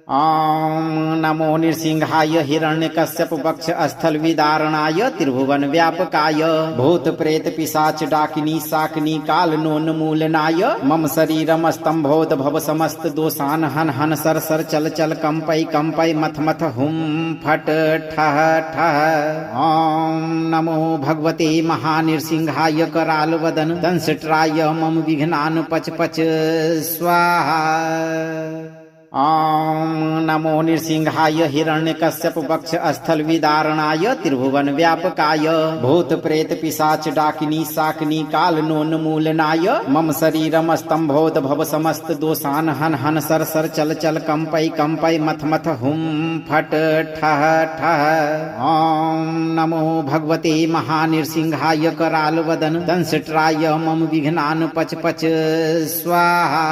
ॐ नमो नृसिंहाय हिरण्यकश्यप वक्ष स्थल विदारणाय त्रिभुवन व्यापकाय भूत प्रेत पिशाच डाकिनी शाकिनी काल नोन्मूलनाय मम शरीरम स्तंभोद भव समस्त दोषान हन हन सर सर चल चल कंपै कंपै मथ मथ हुम फट ठह ठह। ॐ नमो भगवते महानृसिंहाय कराल वदन दंशट्राय मम विघ्नान पच पच स्वाहा। ॐ नमो नृसिंहाय हिरण्यकश्यप वक्ष स्थल विदारणाय त्रिभुवन व्यापकाय भूत प्रेत पिशाच डाकिनी शाकिनी काल नोन्मूलनाय मम शरीरम स्तंभोद भव समस्त दोषान हन हन सर सर चल चल कंपै कंपै मथ मथ हुम फट ठह ठह। ॐ नमो भगवते महानृसिंहाय कराल वदन दंशट्राय मम विघ्नान पच पच स्वाहा।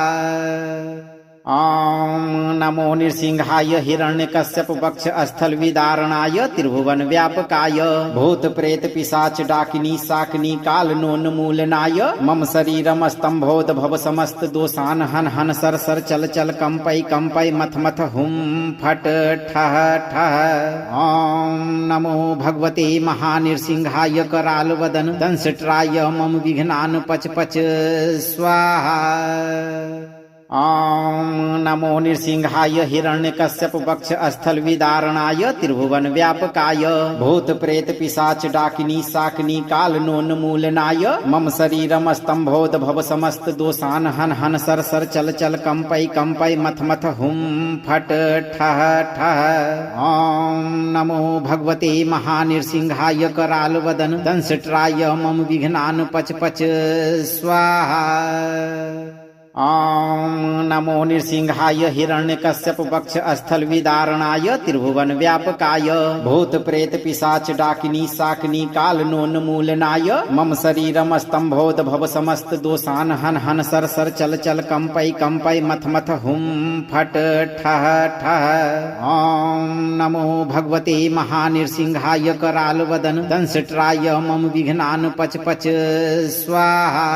ॐ नमो नृसिंहाय हिरण्यकश्यप वक्ष स्थल विदारणाय त्रिभुवन व्यापकाय भूत प्रेत पिशाच डाकिनी शाकिनी काल नोन्मूलनाय मम शरीरम स्तंभोद भव समस्त दोषान हन हन सर सर चल चल कंपै कंपै मथ मथ हुम फट ठह ठह। ॐ नमो भगवते महानृसिंहाय कराल वदन दंशट्राय मम विघ्नान पच पच स्वाहा। ॐ नमो नृसिंहाय हिरण्यकश्यप वक्ष स्थल विदारणाय त्रिभुवन व्यापकाय भूत प्रेत पिशाच डाकिनी शाकिनी काल नोन्मूलनाय मम शरीरम स्तंभोद भव समस्त दोषान हन हन सर सर चल चल कंपै कंपै मथ मथ हुम फट ठह ठह। ॐ नमो भगवते महानृसिंहाय कराल वदन दंशट्राय मम विघ्नान पच पच स्वाहा। ॐ नमो नृसिंहाय हिरण्यकश्यप वक्ष स्थल विदारणाय त्रिभुवन व्यापकाय भूत प्रेत पिशाच डाकिनी शाकिनी काल नोन्मूलनाय मम शरीरम स्तंभोद भव समस्त दोषान हन हन सर सर चल चल कंपै कंपै मथ मथ हुम फट ठह ठह। ॐ नमो भगवते महानृसिंहाय कराल वदन दंशट्राय मम विघ्नान पच पच स्वाहा।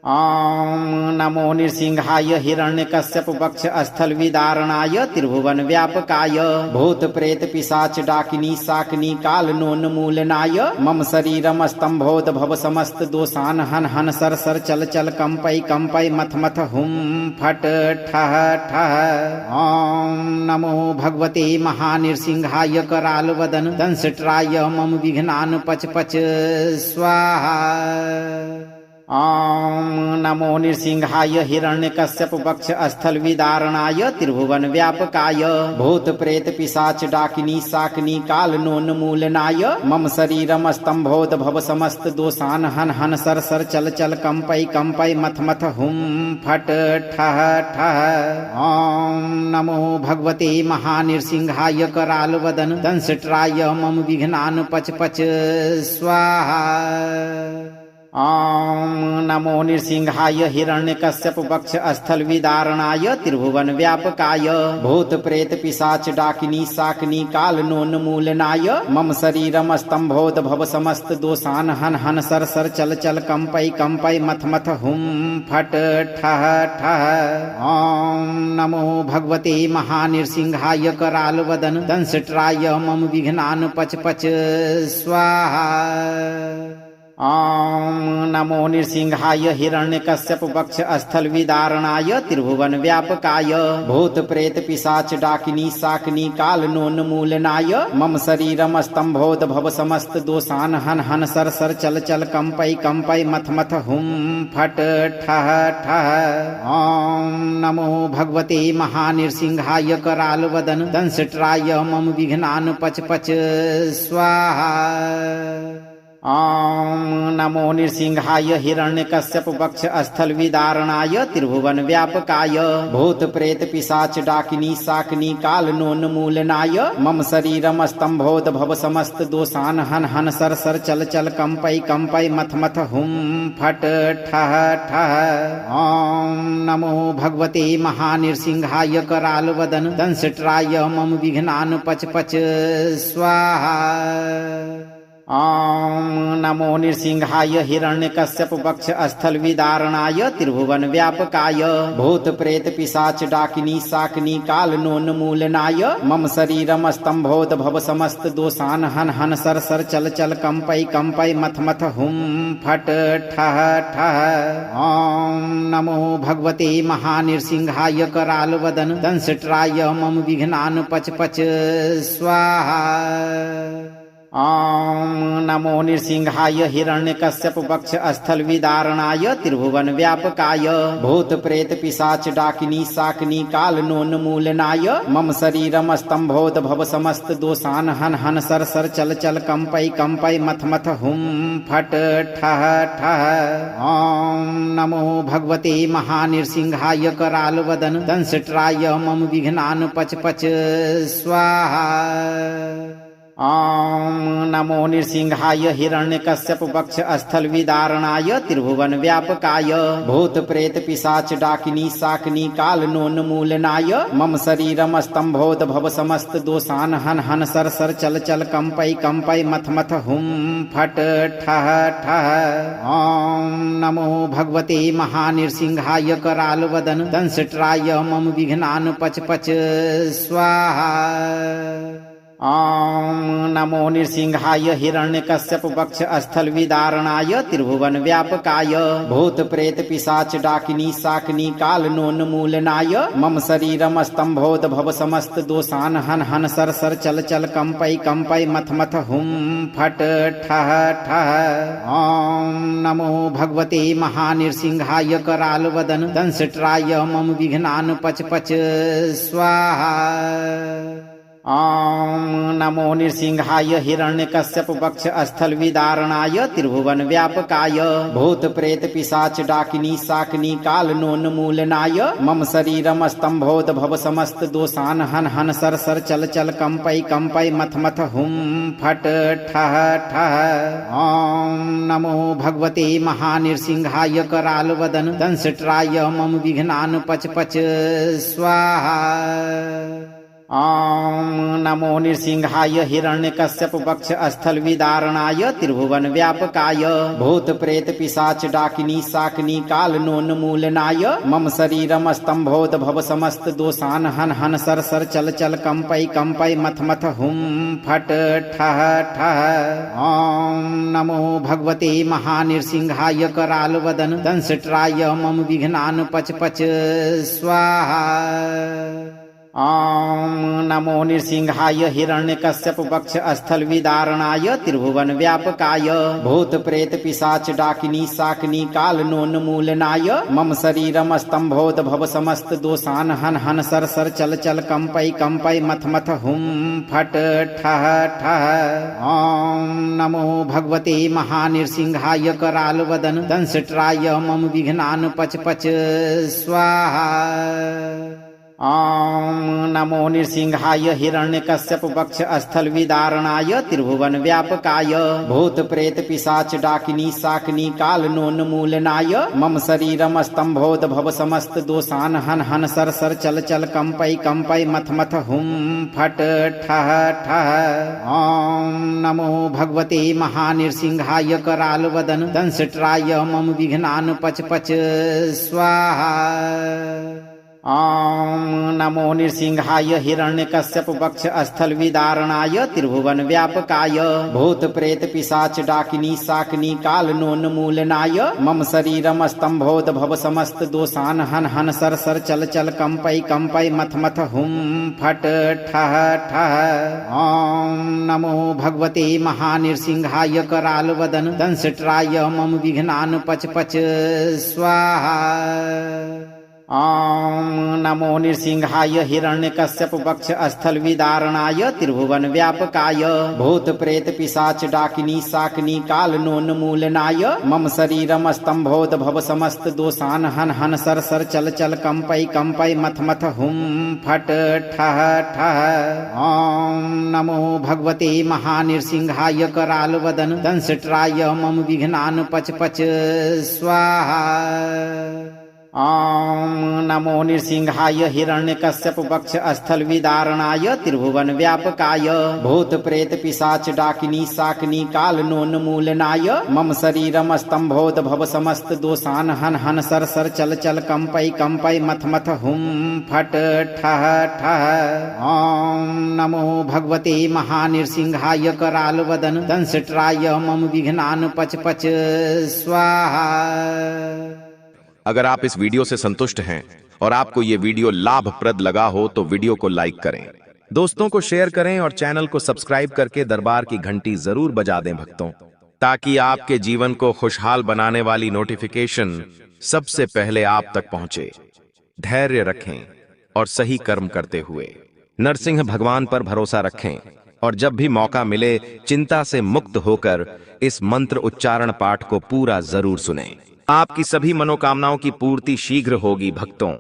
ॐ नमो नृसिंहाय हिरण्यकश्यप वक्ष स्थल विदारणाय त्रिभुवन व्यापकाय भूत प्रेत पिशाच डाकिनी शाकिनी काल नोन्मूलनाय मम शरीरम स्तंभोद भव समस्त दोषान हन हन सर सर चल चल कंपै कंपै मथ मथ हुम फट ठह ठह। ॐ नमो भगवते महानृसिंहाय कराल वदन दंशट्राय मम विघ्नान पच पच स्वाहा। ॐ नमो नृसिंहाय हिरण्यकश्यप वक्ष स्थल विदारणाय त्रिभुवन व्यापकाय भूत प्रेत पिशाच डाकिनी शाकिनी काल नोन्मूलनाय मम शरीरम स्तंभोद भव समस्त दोषान हन हन सर सर चल चल कंपै कंपै मथ मथ हुम फट ठह ठह। ॐ नमो भगवते महानृसिंहाय कराल वदन दंशट्राय मम विघ्नान पच पच स्वाहा। ॐ नमो नृसिंहाय हिरण्यकश्यप वक्ष स्थल विदारणाय त्रिभुवन व्यापकाय भूत प्रेत पिशाच डाकिनी शाकिनी काल नोन्मूलनाय मम शरीरम स्तंभोद भव समस्त दोषान हन हन सर सर चल चल कंपै मथ मथ हुम फट ठह ठह। ॐ नमो भगवते महानृसिंहाय कराल वदन दंशट्राय मम विघ्नान पच पच स्वाहा। ॐ नमो नृसिंहाय हिरण्यकश्यप वक्ष स्थल विदारणाय त्रिभुवन व्यापकाय भूत प्रेत पिशाच डाकिनी शाकिनी काल नोन्मूलनाय मम शरीरम स्तंभोद भव समस्त दोषान हन हन सर सर चल चल कंपै मथ मथ हुम फट ठह ठह। ॐ नमो भगवते महानृसिंहाय कराल वदन दंशट्राय मम विघ्नान पच पच स्वाहा। ॐ नमो नृसिंहाय हिरण्यकश्यप वक्ष स्थल विदारणाय त्रिभुवन व्यापकाय भूत प्रेत पिशाच डाकिनी शाकिनी काल नोन्मूलनाय मम शरीरम स्तंभोद भव समस्त दोषान हन हन सर सर चल चल कंपै मथ मथ हुम फट ठह ठह। ॐ नमो भगवते महानृसिंहाय कराल वदन दंशट्राय मम विघ्नान पच पच स्वाहा। ॐ नमो नृसिंहाय हिरण्यकश्यप वक्ष स्थल विदारणाय त्रिभुवन व्यापकाय भूत प्रेत पिशाच डाकिनी शाकिनी काल नोन्मूलनाय मम शरीरम स्तंभोद भव समस्त दोषान हन हन सर सर चल चल कंपै मथ मथ हुम फट ठह ठह। ॐ नमो भगवते महानृसिंहाय कराल वदन दंशट्राय मम विघ्नान पच पच स्वाहा। ॐ नमो नृसिंहाय हिरण्यकश्यप वक्ष स्थल विदारणाय त्रिभुवन व्यापकाय भूत प्रेत पिशाच डाकिनी शाकिनी काल नोन्मूलनाय मम शरीरम स्तंभोद भव समस्त दोषान हन हन सर सर चल चल कंपै मथ मथ हुम फट ठह ठह। ॐ नमो भगवते महानृसिंहाय कराल वदन दंशट्राय मम विघ्नान पच पच स्वाहा। ॐ नमो नृसिंहाय हिरण्यकश्यप वक्ष स्थल विदारणाय त्रिभुवन व्यापकाय भूत प्रेत पिशाच डाकिनी शाकिनी काल नोन्मूलनाय मम शरीरम स्तंभोद भव समस्त दोषान हन हन सर सर चल चल कंपै मथ मथ हुम फट ठह ठह। ॐ नमो भगवते महानृसिंहाय कराल वदन दंशट्राय मम विघ्नान पच पच स्वाहा। ॐ नमो नृसिंहाय हिरण्यकश्यप वक्ष स्थल विदारणाय त्रिभुवन व्यापकाय भूत प्रेत पिशाच डाकिनी शाकिनी काल नोन्मूलनाय मम शरीरम स्तंभोद भव समस्त दोषान हन हन सर सर चल चल कंपै मथ मथ हुम फट ठह ठह। ॐ नमो भगवते महानृसिंहाय कराल वदन दंशट्राय मम विघ्नान पच पच स्वाहा। ॐ नमो नृसिंहाय हिरण्यकश्यप वक्ष स्थल विदारणाय त्रिभुवन व्यापकाय भूत प्रेत पिशाच डाकिनी शाकिनी काल नोन्मूलनाय मम शरीरम स्तंभोद भव समस्त दोषान हन हन सर सर चल चल कंपै मथ मथ हुम फट ठह ठह। ॐ नमो भगवते महानृसिंहाय कराल वदन दंशट्राय मम विघ्नान पच पच स्वाहा। ॐ नमो नृसिंहाय हिरण्यकश्यप वक्ष स्थल विदारणाय त्रिभुवन व्यापकाय भूत प्रेत पिशाच डाकिनी शाकिनी काल नोन्मूलनाय मम शरीरम स्तंभोद भव समस्त दोषान हन हन सर सर चल चल कंपै मथ मथ हुम फट ठह ठह। ॐ नमो भगवते महानृसिंहाय कराल वदन दंशट्राय मम विघ्नान पच पच स्वाहा। ॐ नमो नृसिंहाय हिरण्यकश्यप वक्ष स्थल विदारणाय त्रिभुवन व्यापकाय भूत प्रेत पिशाच डाकिनी शाकिनी काल नोन्मूलनाय मम शरीरम स्तंभोद भव समस्त दोषान हन हन सर सर चल चल कंपै मथ मथ हुम फट ठह ठह। ॐ नमो भगवते महानृसिंहाय कराल वदन दंशट्राय मम विघ्नान पच पच स्वाहा। ॐ नमो नृसिंहाय हिरण्यकश्यप वक्ष स्थल विदारणाय त्रिभुवन व्यापकाय भूत प्रेत पिशाच डाकिनी शाकिनी काल नोन्मूलनाय मम शरीरम स्तंभोद भव समस्त दोषान हन हन सर सर चल चल कंपै कंपै मथ मथ हुम फट ठह ठह। ॐ नमो भगवते महानृसिंहाय कराल वदन दंशट्राय मम विघ्नान पच पच स्वाहा। ॐ नमो नृसिंहाय हिरण्यकश्यप वक्ष स्थल विदारणाय त्रिभुवन व्यापकाय भूत प्रेत पिशाच डाकिनी शाकिनी काल नोन्मूलनाय मम शरीरम स्तंभोद भव समस्त दोषान हन हन सर सर चल चल कंपै कंपै मथ मथ हुम फट ठह ठह। ॐ नमो भगवते महानृसिंहाय कराल वदन दंशट्राय मम विघ्नान पच पच स्वाहा। ॐ नमो नृसिंहाय हिरण्यकश्यप वक्ष स्थल विदारणाय त्रिभुवन व्यापकाय भूत प्रेत पिशाच डाकिनी शाकिनी काल नोन्मूलनाय मम शरीरम स्तंभोद भव समस्त दोषान हन हन सर सर चल चल कंपै कंपै मथ मथ हुम फट ठह ठह। ॐ नमो भगवते महानृसिंहाय कराल वदन दंशट्राय मम विघ्नान पच पच स्वाहा। ॐ नमो नृसिंहाय हिरण्यकश्यप वक्ष स्थल विदारणाय त्रिभुवन व्यापकाय भूत प्रेत पिशाच डाकिनी शाकिनी काल नोन्मूलनाय मम शरीरम स्तंभोद भव समस्त दोषान हन हन सर सर चल चल कंपै कंपै मथ मथ हुम फट ठह ठह। ॐ नमो भगवते महानृसिंहाय कराल वदन दंशट्राय मम विघ्नान पच पच स्वाहा। अगर आप इस वीडियो से संतुष्ट हैं और आपको ये वीडियो लाभप्रद लगा हो तो वीडियो को लाइक करें, दोस्तों को शेयर करें और चैनल को सब्सक्राइब करके दरबार की घंटी जरूर बजा दें भक्तों, ताकि आपके जीवन को खुशहाल बनाने वाली नोटिफिकेशन सबसे पहले आप तक पहुंचे। धैर्य रखें और सही कर्म करते हुए नरसिंह भगवान पर भरोसा रखें और जब भी मौका मिले चिंता से मुक्त होकर इस मंत्र उच्चारण पाठ को पूरा जरूर सुनें। आपकी सभी मनोकामनाओं की पूर्ति शीघ्र होगी भक्तों।